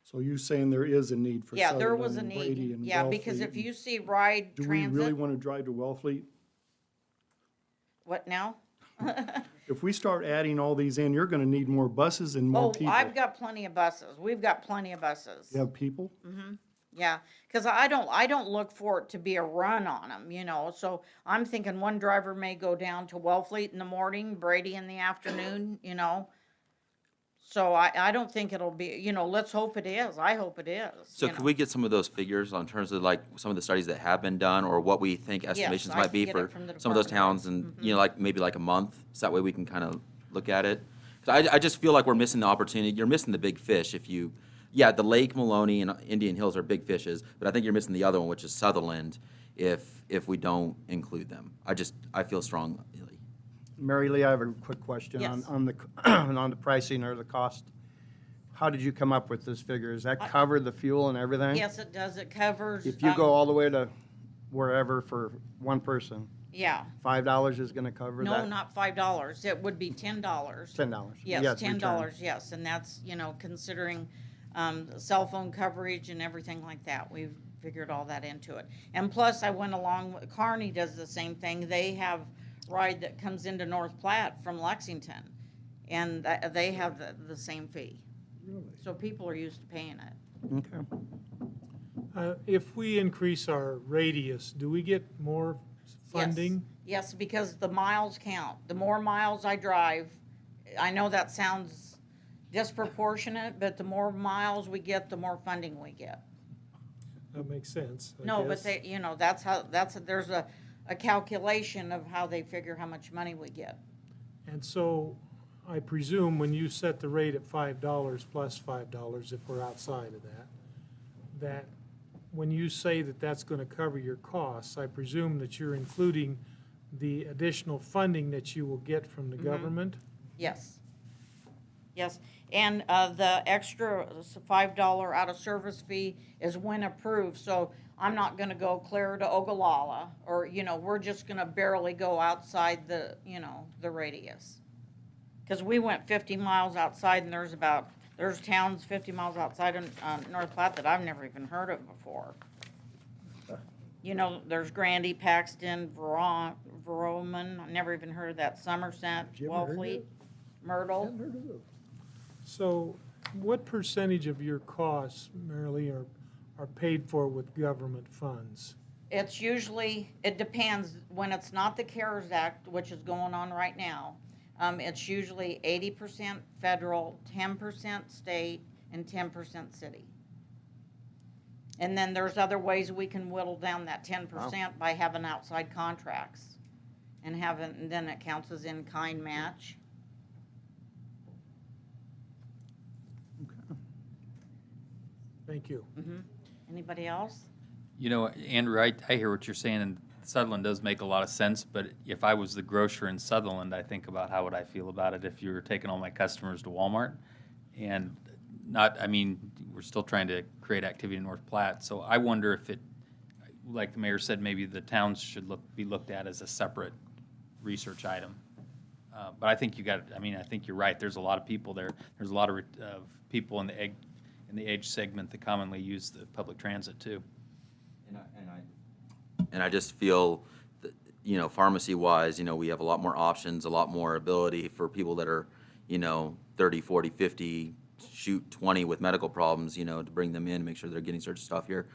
So you're saying there is a need for Yeah, there Sutherland was a and Brady need. and Yeah, because Wellfleet if and- you see ride Do we really transit, want to drive to Wellfleet? what now? If we start adding all these in, you're going to need more buses and more Oh, people. I've got plenty of buses. We've got plenty of buses. You have people? Yeah, because I don't look for it to be a run on them, you know, so I'm thinking one driver may go down to Wellfleet in the morning, Brady in the afternoon, you know. So I don't think it'll be, let's hope it is. I hope it is. So could we get some of those figures on terms of like some of the studies that have been done or what we think estimations I might can be get for it from the some of those Department of towns and, like maybe like a month? So that way we can kind of look at it. 'Cause I just feel like we're missing the opportunity. You're missing the big fish if you, the Lake Maloney and Indian Hills are big fishes, but I think you're missing the other one, which is Sutherland, if we don't include them. I feel strongly. Mary Lee, I have a quick question Yes. on the, on the pricing or the cost. How did you come up with this figure? Does that cover the fuel and everything? Yes, it does. It covers. If you go all the way to wherever for one person, Yeah. $5 is gonna cover that? No, not $5. It would be $10. $10. Yes, Yes, $10, yes, and that's, considering, cell phone coverage and everything like that. We've figured all that into it. And plus, I went along, Kearney does the same thing. They have ride that comes into North Platte from Lexington, and they have the same fee. So people are used to paying it. Okay. If we increase our radius, do we get more funding? Yes, because the miles count. The more miles I drive, I know that sounds disproportionate, but the more miles we get, the more funding we get. That makes sense, I No, but guess. they, there's a calculation of how they figure how much money we get. And so I presume when you set the rate at $5 plus $5 if we're outside of that when you say that that's going to cover your costs, I presume that you're including the additional funding that you will get from the government? Yes. Yes, and the extra $5 out of service fee is when approved, so I'm not gonna go clear to Ogallala, or, we're just gonna barely go outside the, the radius. Cause we went 50 miles outside, and there's towns 50 miles outside of North Platte that I've never even heard of before. There's Grandy, Paxton, Verona, I never even heard of that, Somerset, Wellfleet, Myrtle. So what percentage of your costs, Marilee, are paid for with government funds? It's usually, it depends, when it's not the CARES Act, which is going on right now, it's usually 80% federal, 10% state, and 10% city. And then there's other ways we can whittle down that 10% by having outside contracts. And then it counts as in-kind match. Thank you. Anybody else? Andrew, I hear what you're saying, and Sutherland does make a lot of sense, but if I was the grocer in Sutherland, I think about how would I feel about it if you were taking all my customers to Walmart. And we're still trying to create activity in North Platte, so I wonder if it, like the mayor said, maybe the towns should be looked at as a separate research item. But I think I think you're right, there's a lot of people there. There's a lot of people in the age segment that commonly use the public transit too. And I just feel that, pharmacy-wise, we have a lot more options, a lot more ability for people that are, 30, 40, 50, shoot 20 with medical problems, to bring them in, make sure they're getting certain stuff here.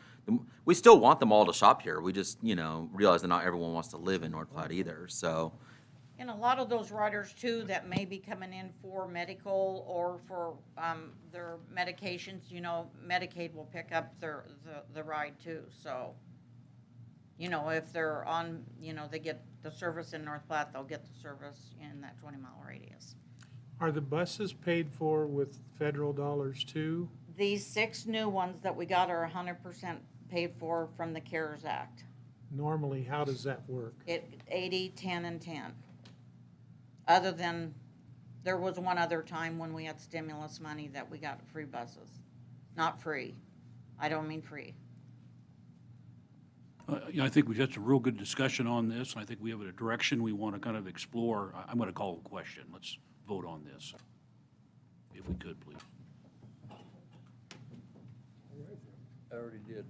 We still want them all to shop here. We just, realize that not everyone wants to live in North Platte either, so. And a lot of those riders too that may be coming in for medical or for their medications, Medicaid will pick up the ride too, so. If they're on, they get the service in North Platte, they'll get the service in that 20-mile radius. Are the buses paid for with federal dollars too? These 6 new ones that we got are 100% paid for from the CARES Act. Normally, how does that work? 80, 10, and 10. Other than, there was one other time when we had stimulus money that we got free buses. Not free. I don't mean free. I think we had a real good discussion on this, and I think we have a direction we want to kind of explore. I'm going to call a question. Let's vote on this, if we could, please. I already did.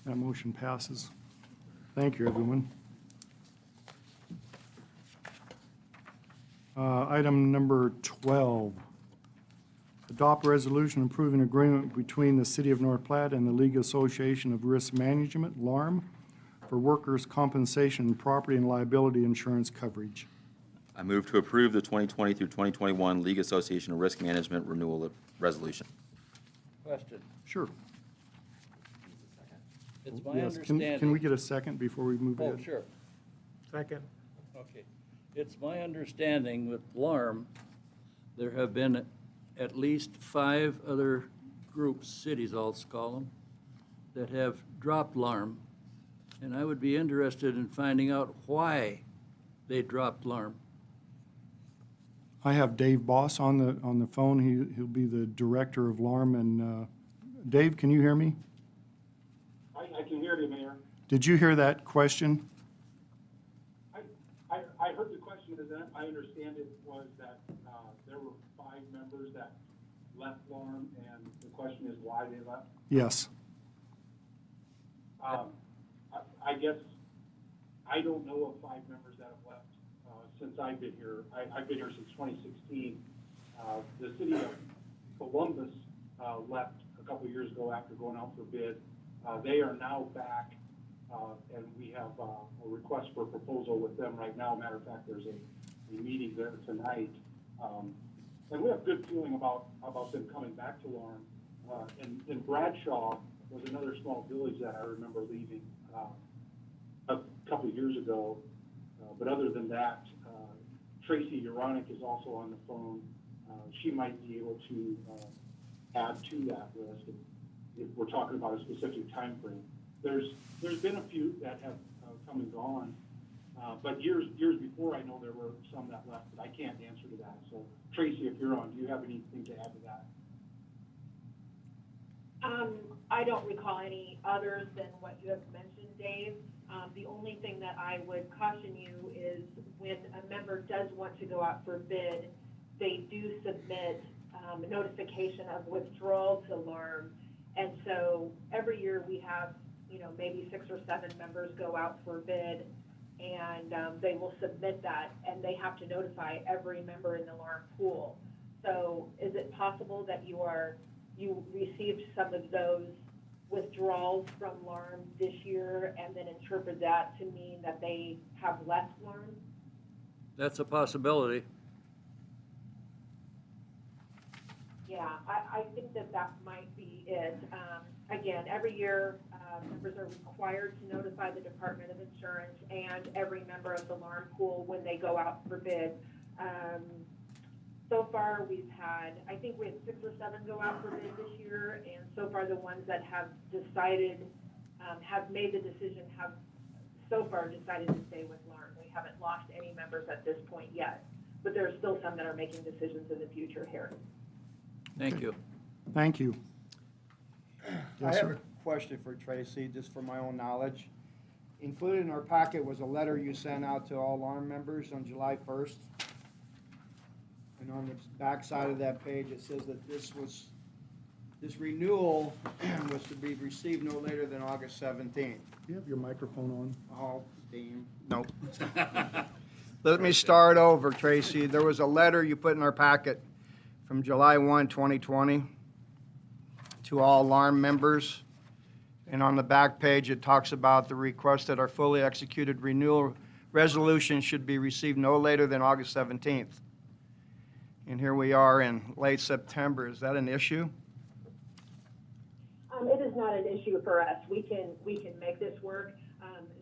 That motion passes. Thank you, everyone. Item number 12. Adopt a resolution approving agreement between the City of North Platte and the League Association of Risk Management, LARM, for workers' compensation, property and liability insurance coverage. I move to approve the 2020 through 2021 League Association of Risk Management Renewal Resolution. Question. Sure. It's my Yes, understanding. can we get a second before we move ahead? Oh, sure. Second. Okay. It's my understanding with LARM, there have been at least 5 other groups, cities I'll call them, that have dropped LARM. And I would be interested in finding out why they dropped LARM. I have Dave Boss on the phone. He'll be the director of LARM. And Dave, can you hear me? I can hear you, Mayor. Did you hear that question? I heard the question, as I understand it, was that there were 5 members that left LARM, and the question is why they left. Yes. I guess I don't know of 5 members that have left since I've been here. I've been here since 2016. The city of Columbus left a couple of years ago after going out for bid. They are now back, and we have a request for proposal with them right now. Matter of fact, there's a meeting there tonight. And we have good feeling about them coming back to LARM. And Bradshaw was another small village that I remember leaving a couple of years ago. But other than that, Tracy Uronic is also on the phone. She might be able to add to that list if we're talking about a specific time frame. There's been a few that have come and gone, but years before, I know there were some that left, but I can't answer to that. So Tracy, if you're on, do you have anything to add to that? I don't recall any others than what you have mentioned, Dave. The only thing that I would caution you is when a member does want to go out for bid, they do submit a notification of withdrawal to LARM. And so every year we have, maybe 6 or 7 members go out for bid, and they will submit that, and they have to notify every member in the LARM pool. So is it possible that you received some of those withdrawals from LARM this year and then interpret that to mean that they have left LARM? That's a possibility. Yeah, I think that might be it. Again, every year, members are required to notify the Department of Insurance and every member of the LARM pool when they go out for bid. So far, I think we had 6 or 7 go out for bid this year, and so far the ones that have decided, have made the decision, have so far decided to stay with LARM. We haven't lost any members at this point yet, but there are still some that are making decisions in the future here. Thank you. Thank you. I Yes, have sir. a question for Tracy, just for my own knowledge. Included in our packet was a letter you sent out to all LARM members on July 1st. And on the back side of that page, it says that this renewal was to be received no later than August 17th. Do you have your microphone on? Oh, damn. Nope. Let me start over, Tracy. There was a letter you put in our packet from July 1, 2020 to all LARM members. And on the back page, it talks about the request that our fully executed renewal resolution should be received no later than August 17th. And here we are in late September. Is that an issue? It is not an issue for us. We can make this work.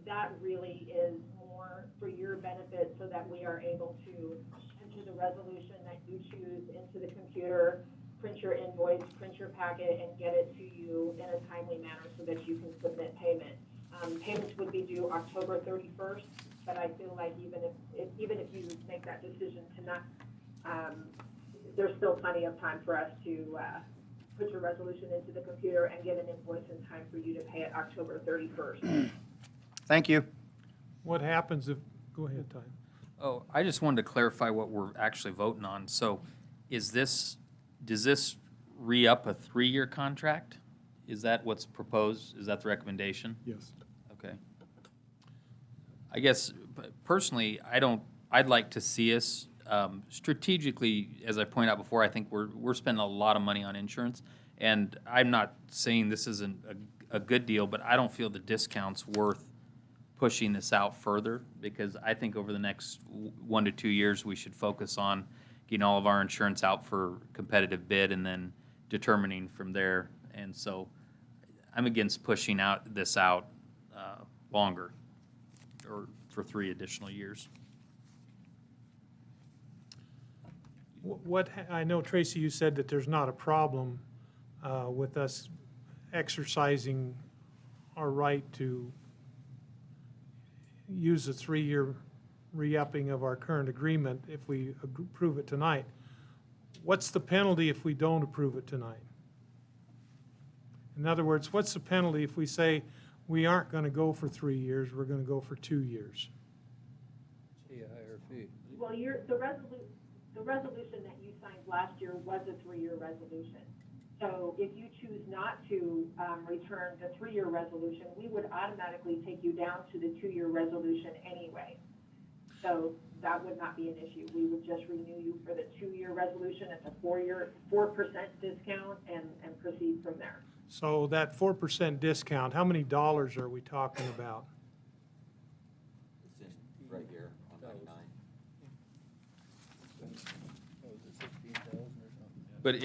That really is more for your benefit so that we are able to enter the resolution that you choose into the computer, print your invoice, print your packet, and get it to you in a timely manner so that you can submit payment. Payments would be due October 31st, but I feel like even if you make that decision tonight, there's still plenty of time for us to put your resolution into the computer and get an invoice in time for you to pay it October 31st. Thank you. What happens if, go ahead, Ty. Oh, I just wanted to clarify what we're actually voting on. So does this re-up a 3-year contract? Is that what's proposed? Is that the recommendation? Yes. Okay. I guess personally, I'd like to see us strategically, as I pointed out before, I think we're spending a lot of money on insurance, and I'm not saying this isn't a good deal, but I don't feel the discount's worth pushing this out further, because I think over the next 1 to 2 years, we should focus on getting all of our insurance out for competitive bid and then determining from there. And so I'm against pushing this out longer, or for 3 additional years. I know, Tracy, you said that there's not a problem with us exercising our right to use a 3-year re-upping of our current agreement if we approve it tonight. What's the penalty if we don't approve it tonight? In other words, what's the penalty if we say we aren't going to go for 3 years, we're going to go for 2 years? Gee, a higher fee. Well, the resolution that you signed last year was a 3-year resolution. So if you choose not to return the 3-year resolution, we would automatically take you down to the 2-year resolution anyway. So that would not be an issue. We would just renew you for the 2-year resolution at the 4% discount and proceed from there. So that 4% discount, how many dollars are we talking about? It's in right here on 99. But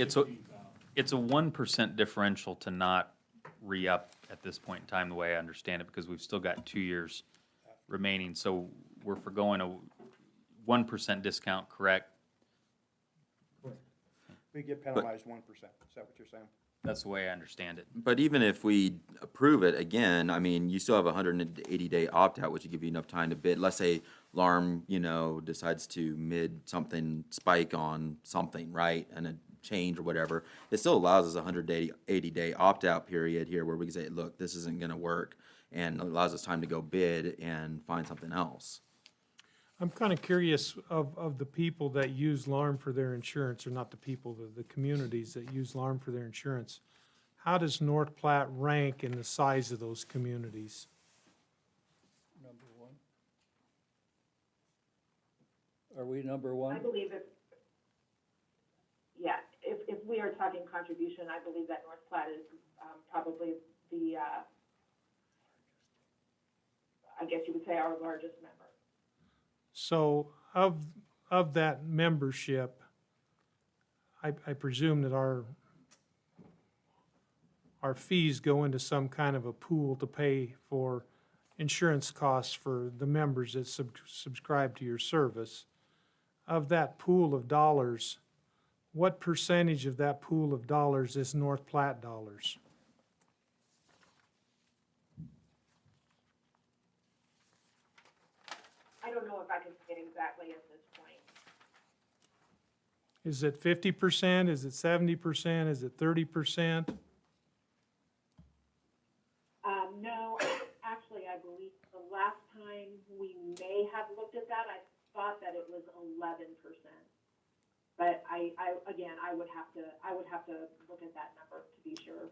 it's a 1% differential to not re-up at this point in time, the way I understand it, because we've still got 2 years remaining. So we're forgoing a 1% discount, correct? We get penalized 1%. Is that what you're saying? That's the way I understand it. But even if we approve it again, I mean, you still have a 180-day opt-out, which would give you enough time to bid. Let's say LARM, decides to something spike on something, right? And a change or whatever. It still allows us a 180-day opt-out period here where we can say, look, this isn't going to work, and allows us time to go bid and find something else. I'm kind of curious of the people that use LARM for their insurance, or not the people, the communities that use LARM for their insurance. How does North Platte rank in the size of those communities? Number one? Are we number one? I believe if we are talking contribution, I believe that North Platte is probably the, I guess you would say, our largest member. So of that membership, I presume that our fees go into some kind of a pool to pay for insurance costs for the members that subscribe to your service. Of that pool of dollars, what percentage of that pool of dollars is North Platte dollars? I don't know if I can say it exactly at this point. Is it 50%? Is it 70%? Is it 30%? No, actually, I believe the last time we may have looked at that, I thought that it was 11%. But I would have to look at that number to be sure.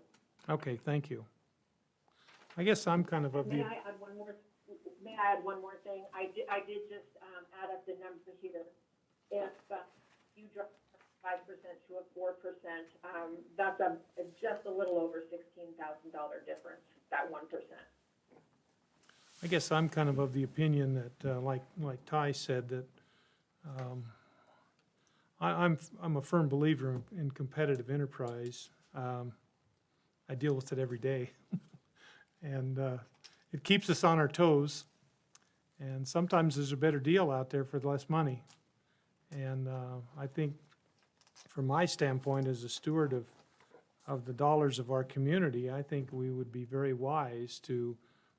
Okay, thank you. I guess I'm kind of May I add one more thing? I did just add up the numbers here. If you drop 5% to a 4%, that's just a little over $16,000 difference, that 1%. I guess I'm kind of the opinion that, like Ty said, that I'm a firm believer in competitive enterprise. I deal with it every day, and it keeps us on our toes. And sometimes there's a better deal out there for less money. And I think, from my standpoint as a steward of the dollars of our community, I think we would be very wise to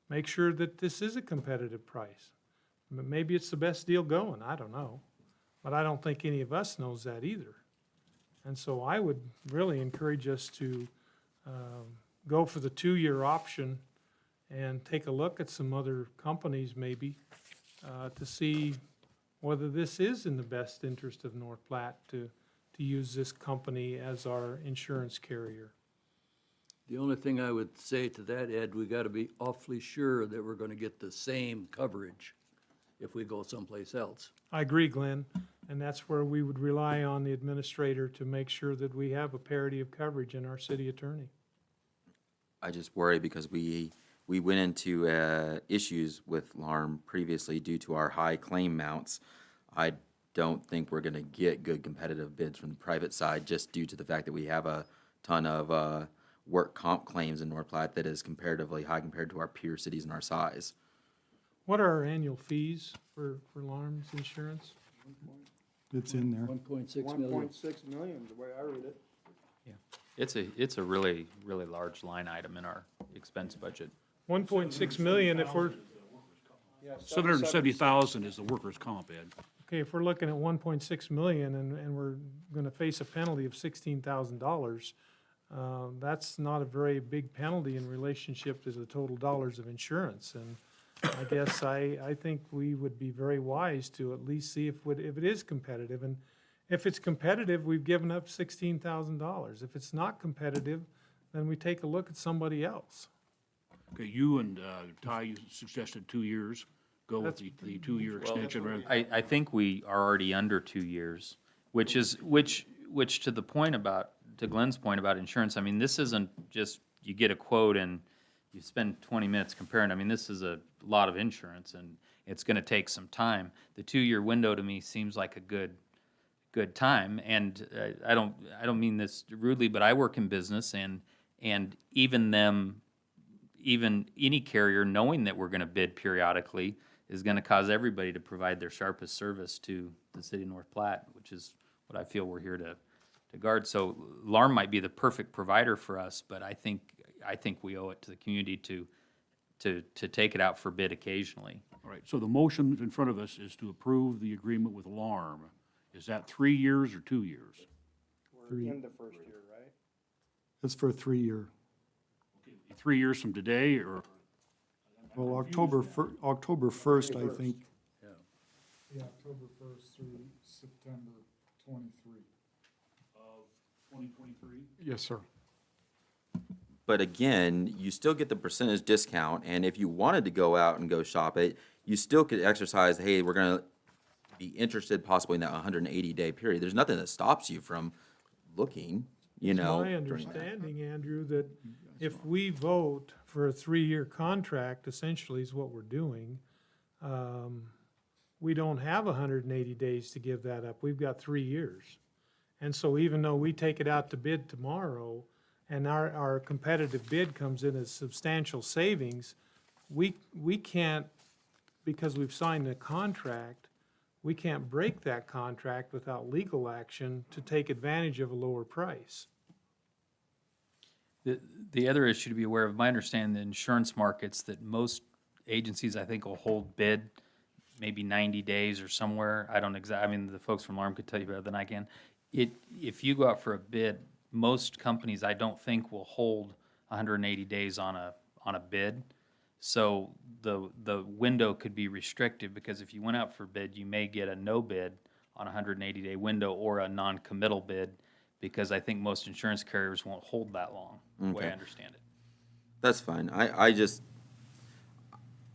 make sure that this is a competitive price. Maybe it's the best deal going, I don't know. But I don't think any of us knows that either. And so I would really encourage us to go for the 2-year option and take a look at some other companies maybe to see whether this is in the best interest of North Platte to use this company as our insurance carrier. The only thing I would say to that, Ed, we got to be awfully sure that we're going to get the same coverage if we go someplace else. I agree, Glenn, and that's where we would rely on the administrator to make sure that we have a parity of coverage in our city attorney. I just worry because we we went into issues with LARM previously due to our high claim mounts. I don't think we're going to get good competitive bids from the private side just due to the fact that we have a ton of work comp claims in North Platte that is comparatively high compared to our peer cities and our size. What are our annual fees for alarms insurance? It's in there. 1.6 million. 1.6 million, the way I read it. It's a really, really large line item in our expense budget. 1.6 million if we're, 770,000 is the workers' comp, Ed. okay, if we're looking at 1.6 million and we're gonna face a penalty of $16,000, that's not a very big penalty in relationship to the total dollars of insurance. And I guess I think we would be very wise to at least see if it is competitive. And if it's competitive, we've given up $16,000. If it's not competitive, then we take a look at somebody else. Okay, you and Ty, you suggested 2 years. Go with the 2-year extension. rather- I think we are already under 2 years, which to the point about, to Glenn's point about insurance, I mean, this isn't just you get a quote and you spend 20 minutes comparing. I mean, this is a lot of insurance and it's going to take some time. The 2-year window to me seems like a good time. And I don't mean this rudely, but I work in business and even any carrier knowing that we're going to bid periodically is going to cause everybody to provide their sharpest service to the city of North Platte, which is what I feel we're here to guard. So LARM might be the perfect provider for us, but I think we owe it to the community to take it out for bid occasionally. All right, so the motion in front of us is to approve the agreement with LARM. Is that 3 years or 2 years? We're in the first year, right? It's for a 3-year. 3 years from today, or? Well, October 1st, I think. Yeah, October 1st through September 23. Of 2023? Yes, sir. But again, you still get the percentage discount, and if you wanted to go out and go shop it, you still could exercise, hey, we're going to be interested possibly in that 180-day period. There's nothing that stops you from looking, you know. It's my understanding, Andrew, that if we vote for a 3-year contract, essentially is what we're doing, we don't have 180 days to give that up. We've got 3 years. And so even though we take it out to bid tomorrow and our competitive bid comes in as substantial savings, we can't, because we've signed a contract, we can't break that contract without legal action to take advantage of a lower price. The other issue to be aware of, my understanding, the insurance markets, that most agencies, I think, will hold bid maybe 90 days or somewhere. I mean, the folks from LARM could tell you better than I can. If you go out for a bid, most companies, I don't think, will hold 180 days on a bid. So the window could be restrictive, because if you went out for bid, you may get a no bid on a 180-day window or a non-committal bid, because I think most insurance carriers won't hold that long, the way I understand it. That's fine.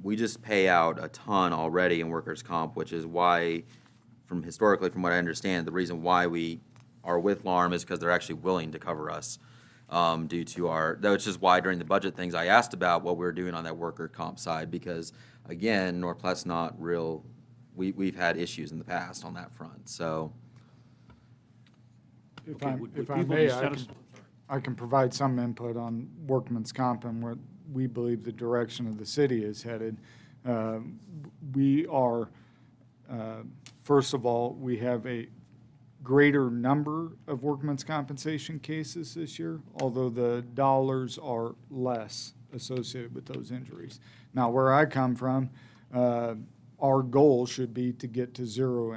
We just pay out a ton already in workers' comp, which is why, historically, from what I understand, the reason why we are with LARM is because they're actually willing to cover us due to which is why during the budget things I asked about what we were doing on that worker comp side, because again, North Platte's not real, we've had issues in the past on that front, so. If Okay, I, would if I people may, be satis- I can provide some input on workman's comp and what we believe the direction of the city is headed. We are, first of all, we have a greater number of workman's compensation cases this year, although the dollars are less associated with those injuries. Now, where I come from, our goal should be to get to zero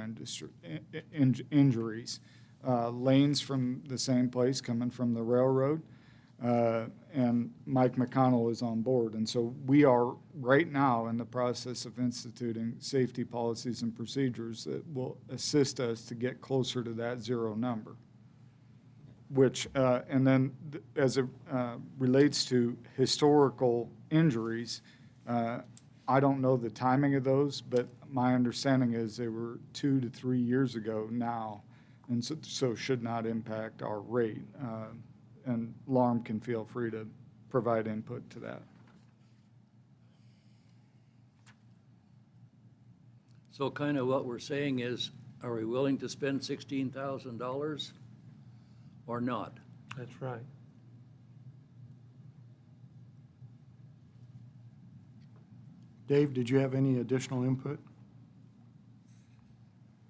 injuries. Lane's from the same place, coming from the railroad, and Mike McConnell is on board. And so we are right now in the process of instituting safety policies and procedures that will assist us to get closer to that zero number. Which, and then as it relates to historical injuries, I don't know the timing of those, but my understanding is they were 2 to 3 years ago now, and so should not impact our rate. And LARM can feel free to provide input to that. So kind of what we're saying is, are we willing to spend $16,000 or not? That's right. Dave, did you have any additional input?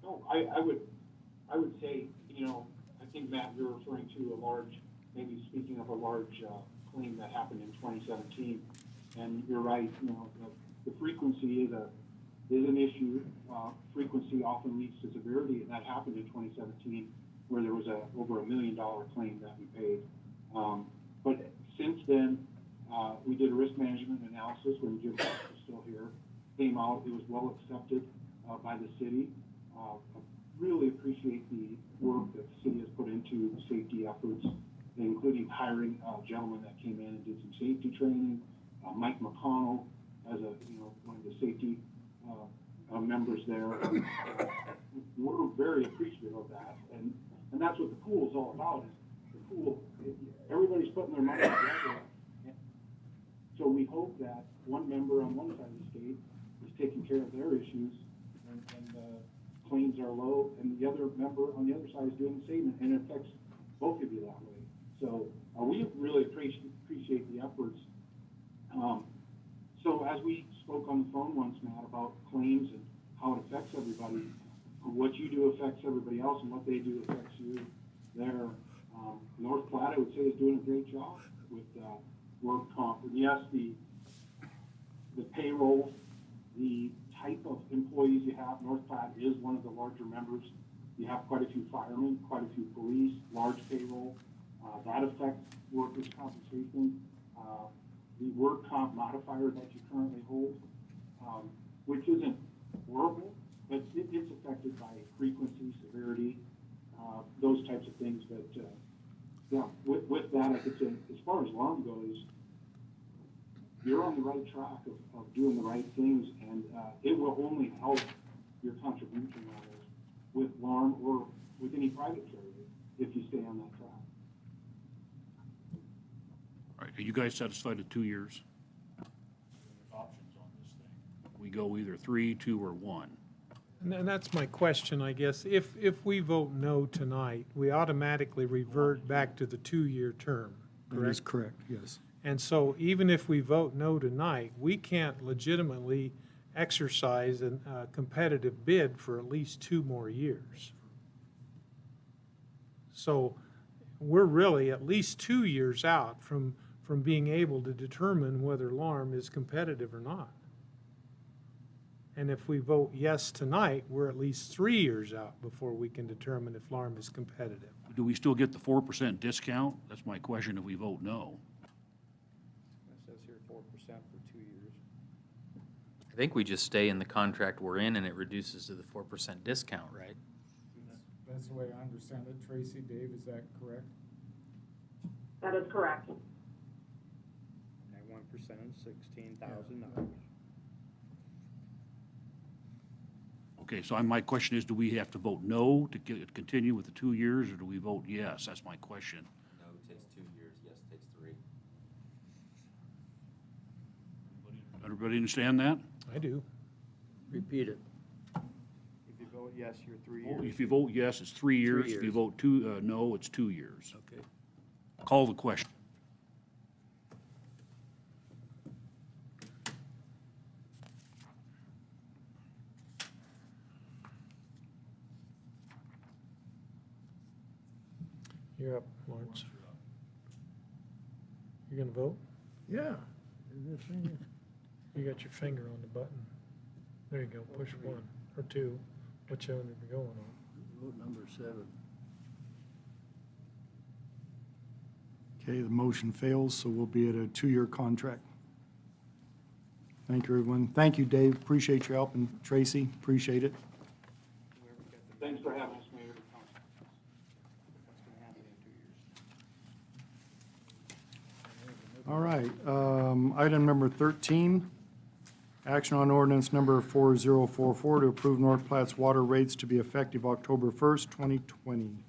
No, I would say, you know, I think, Matt, you're referring to a large, maybe speaking of a large claim that happened in 2017. And you're right, you know, the frequency is an issue. Frequency often leads to severity, and that happened in 2017, where there was over $1 million claim that we paid. But since then, we did a risk management analysis when Jim was still here. Came out, it was well accepted by the city. I really appreciate the work that the city has put into safety efforts, including hiring a gentleman that came in and did some safety training. Mike McConnell as one of the safety members there. We're very appreciative of that, and that's what the pool is all about. Is the pool? Everybody's putting their money together, so we hope that one member on one side of the state is taking care of their issues, and claims are low, and the other member on the other side is doing the same, and it affects both of you that way. So we really appreciate the efforts. So as we spoke on the phone once, Matt, about claims and how it affects everybody, what you do affects everybody else, and what they do affects you. There, North Platte, I would say, is doing a great job with work comp. And yes, the payroll, the type of employees you have, North Platte is one of the larger members. You have quite a few firemen, quite a few police, large payroll. That affects workers' compensation. The work comp modifier that you currently hold, which isn't horrible, but it's affected by frequency, severity, those types of things. But yeah, with that, I could say, as far as alarm goes, you're on the right track of doing the right things, and it will only help your contribution levels with alarm or with any private carrier if you stay on that track. All right, are you guys satisfied with 2 years? There's options on this thing. We go either 3, 2, or 1. And that's my question, I guess. If we vote no tonight, we automatically revert back to the 2-year term, That is correct? correct, yes. And so even if we vote no tonight, we can't legitimately exercise a competitive bid for at least 2 more years. So we're really at least 2 years out from being able to determine whether LARM is competitive or not. And if we vote yes tonight, we're at least 3 years out before we can determine if LARM is competitive. Do we still get the 4% discount? That's my question if we vote no. It says here 4% for 2 years. I think we just stay in the contract we're in and it reduces to the 4% discount, right? That's the way I understand it. Tracy, Dave, is that correct? That is correct. And 1% is $16,000. Okay, so my question is, do we have to vote no to continue with the 2 years, or do we vote yes? That's my question. No takes 2 years, yes takes 3. Everybody understand that? I do. Repeat it. If you vote yes, you're 3 years. If you vote yes, it's 3 years. If you years. vote no, it's 2 years. Okay. Call the question. You're up, Lawrence. You gonna vote? Yeah. You got your finger on the button. There you go, push 1 or 2, whichever you're going on. Vote number 7. Okay, the motion fails, so we'll be at a 2-year contract. Thank you, everyone. Thank you, Dave. Appreciate your help, and Tracy, appreciate it. Thanks for having us, Mayor. What's going to happen in 2 years? All right, item number 13, action on ordinance number 4044 to approve North Platte's water rates to be effective October 1st, 2020.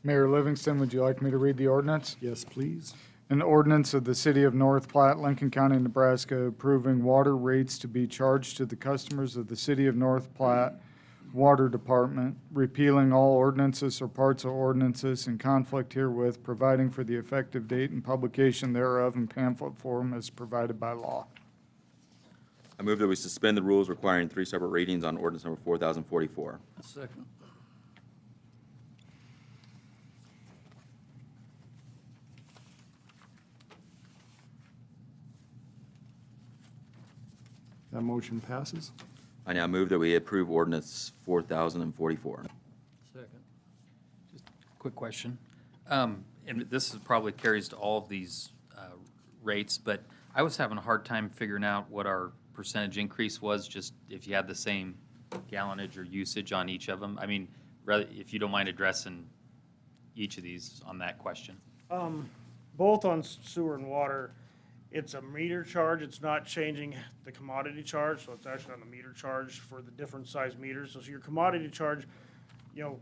Mayor Livingston, would you like me to read the ordinance? Yes, please. An ordinance of the City of North Platte, Lincoln County, Nebraska, approving water rates to be charged to the customers of the City of North Platte Water Department, repealing all ordinances or parts of ordinances in conflict herewith, providing for the effective date and publication thereof in pamphlet form as provided by law. I move that we suspend the rules requiring 3 separate readings on ordinance number 4044. Second. That motion passes. I now move that we approve ordinance 4044. Second. Quick question. And this is probably carries to all of these rates, but I was having a hard time figuring out what our percentage increase was, just if you had the same gallonage or usage on each of them. I mean, rather, if you don't mind addressing each of these on that question. Both on sewer and water, it's a meter charge. It's not changing the commodity charge, so it's actually on the meter charge for the different size meters. So your commodity charge, you know,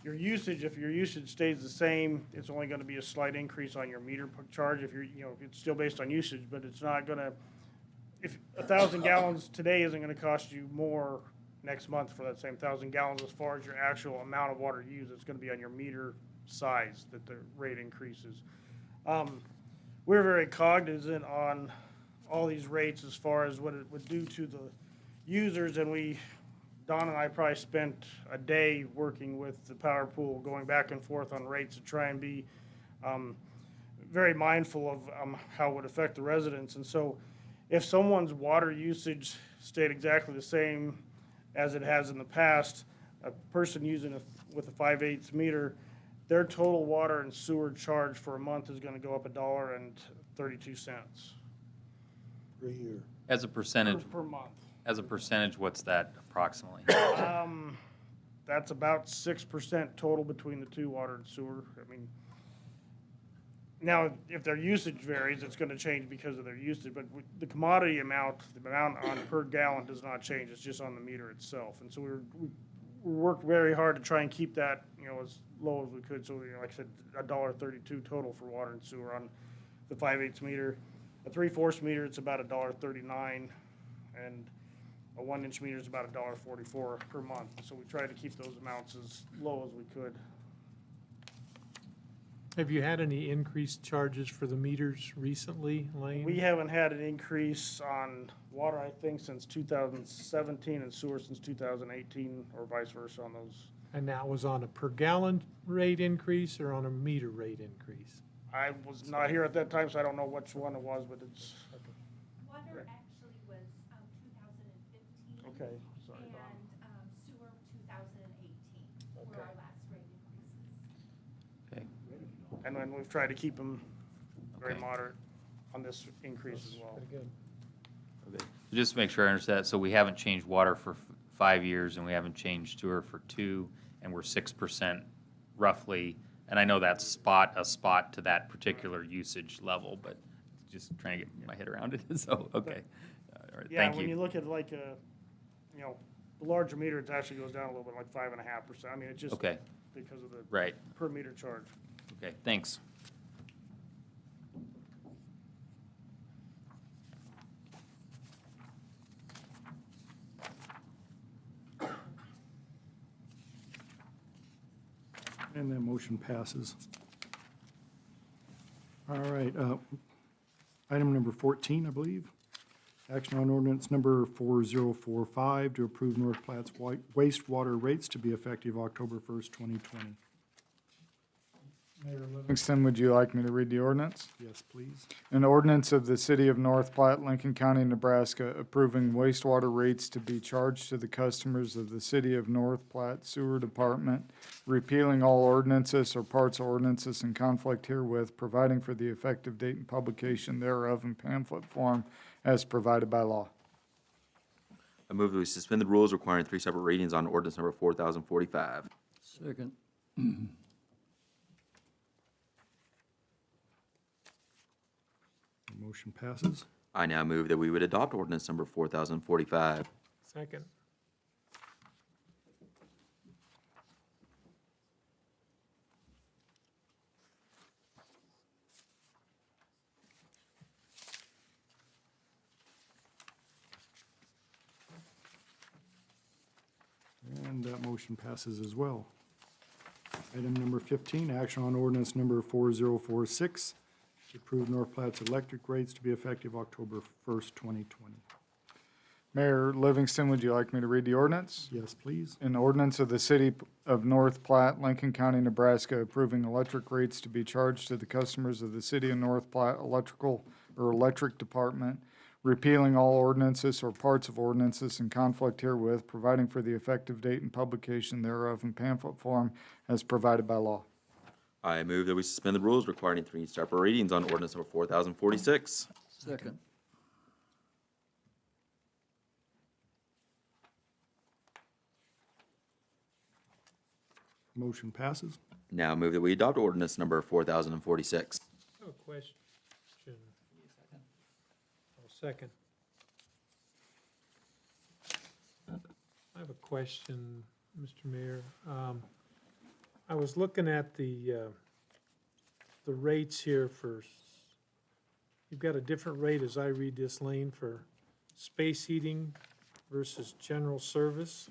your usage, if your usage stays the same, it's only gonna be a slight increase on your meter charge. If it's still based on usage, but it's not gonna, if 1,000 gallons today isn't gonna cost you more next month for that same 1,000 gallons as far as your actual amount of water used. It's gonna be on your meter size that the rate increases. We're very cognizant on all these rates as far as what it would do to the users, and Don and I probably spent a day working with the power pool, going back and forth on rates to try and be very mindful of how it would affect the residents. And so if someone's water usage stayed exactly the same as it has in the past, a person using with a 5/8 meter, their total water and sewer charge for a month is gonna go up $1.32 Per year. As a percentage, per month. as a percentage, what's that approximately? That's about 6% total between the two, water and sewer. I mean, now, if their usage varies, it's gonna change because of their usage, but the commodity amount, the amount on per gallon does not change. It's just on the meter itself. And so we worked very hard to try and keep that, as low as we could. So, like I said, $1.32 total for water and sewer on the 5/8 meter. A 3/4 meter, it's about $1.39, and a 1-inch meter is about $1.44 per month. So we tried to keep those amounts as low as we could. Have you had any increased charges for the meters recently, Lane? We haven't had an increase on water, I think, since 2017, and sewer since 2018, or vice versa on those. And that was on a per gallon rate increase or on a meter rate increase? I was not here at that time, so I don't know which one it was, but it's. Water actually was 2015. Okay, sorry. And sewer 2018 were our last rate increases. Okay. And then we've tried to keep them very Okay. moderate on this increase as well. Pretty good. Okay. Just to make sure I understand, so we haven't changed water for 5 years, and we haven't changed sewer for 2, and we're 6% roughly. And I know that's a spot to that particular usage level, but just trying to get my head around it. So, okay. All right, Yeah, thank when you. you look at like the larger meter, it actually goes down a little bit, like 5.5%. I mean, it's just Okay. because of the Right. per meter charge. Okay, thanks. And that motion passes. All right, item number 14, I believe. Action on ordinance number 4045 to approve North Platte's wastewater rates to be effective October 1st, 2020. Mayor Livingston, would you like me to read the ordinance? Yes, please. An ordinance of the City of North Platte, Lincoln County, Nebraska, approving wastewater rates to be charged to the customers of the City of North Platte Sewer Department, repealing all ordinances or parts of ordinances in conflict herewith, providing for the effective date and publication thereof in pamphlet form as provided by law. I move that we suspend the rules requiring 3 separate readings on ordinance number 4045. Second. The motion passes. I now move that we would adopt ordinance number 4045. Second. And that motion passes as well. Item number 15, action on ordinance number 4046, to approve North Platte's electric rates to be effective October 1st, 2020. Mayor Livingston, would you like me to read the ordinance? Yes, please. An ordinance of the City of North Platte, Lincoln County, Nebraska, approving electric rates to be charged to the customers of the City of North Platte Electric Department, repealing all ordinances or parts of ordinances in conflict herewith, providing for the effective date and publication thereof in pamphlet form as provided by law. I move that we suspend the rules requiring 3 separate readings on ordinance number 4046. Second. Motion passes. Now move that we adopt ordinance number 4046. I have a question. I'll second. I have a question, Mr. Mayor. I was looking at the rates here for, you've got a different rate as I read this, Lane, for space heating versus general service.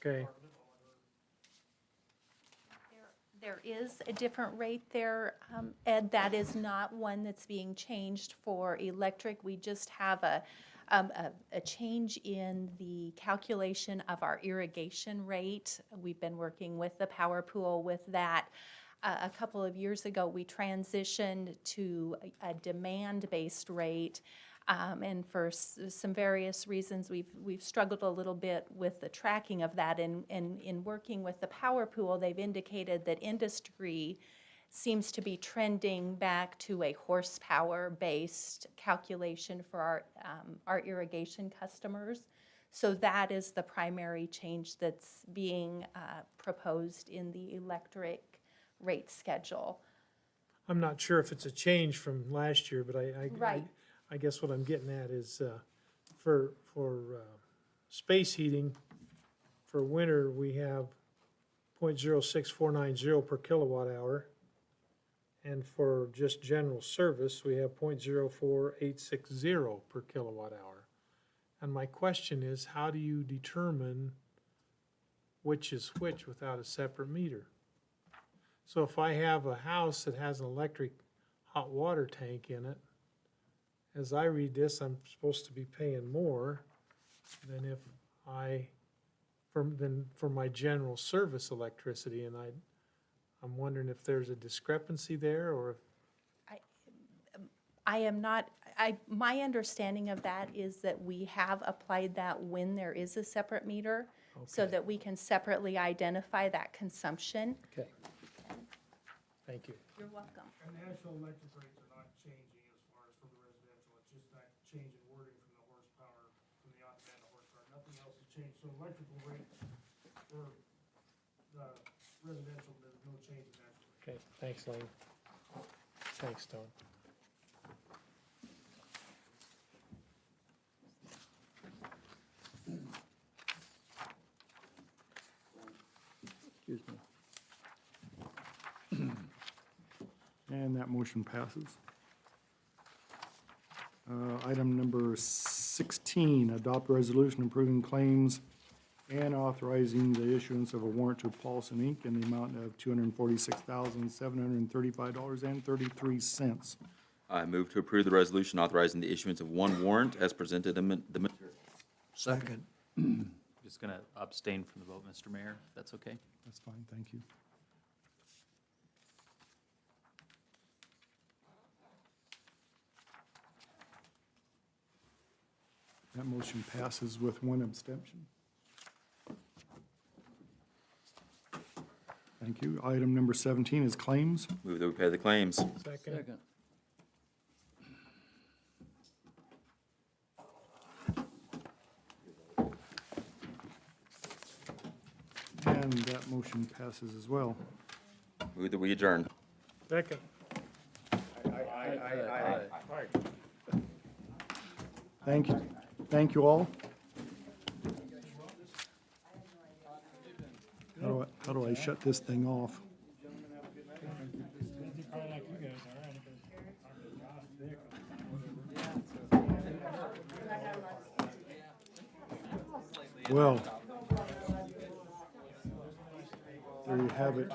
Okay. There is a different rate there, Ed. That is not one that's being changed for electric. We just have a change in the calculation of our irrigation rate. We've been working with the power pool with that. A couple of years ago, we transitioned to a demand-based rate. And for some various reasons, we've struggled a little bit with the tracking of that. And in working with the power pool, they've indicated that industry seems to be trending back to a horsepower-based calculation for our irrigation customers. So that is the primary change that's being proposed in the electric rate schedule. I'm not sure if it's a change from last year, but Right. I guess what I'm getting at is for space heating, for winter, we have 0.06490 per kilowatt hour. And for just general service, we have 0.04860 per kilowatt hour. And my question is, how do you determine which is which without a separate meter? So if I have a house that has an electric hot water tank in it, as I read this, I'm supposed to be paying more than if for my general service electricity, and I'm wondering if there's a discrepancy there, or if I am not, my understanding of that is that we have applied that when there is a separate meter, so that we can separately identify that consumption. Okay. Thank you. You're welcome. And national electric rates are not changing as far as for the residential, it's just that change in wording from the horsepower, from the on-demand to horsepower, nothing else has changed. So electrical rates for the residential, there's no change in national rates. Okay, thanks, Lane. Thanks, Tone. Excuse me. And that motion passes. Item number 16, adopt resolution approving claims and authorizing the issuance of a warrant to Paulson Inc. in the amount of $246,735.33. I move to approve the resolution authorizing the issuance of 1 warrant as presented in the materials. Second. Just going to abstain from the vote, Mr. Mayor, if that's okay. That's fine, thank you. That motion passes with 1 abstention. Thank you. Item number 17 is claims. Move that we pay the claims. Second. And that motion passes as well. Move that we adjourn. Second. Thank you. Thank you all. How do I shut this thing off? Well, there you have it.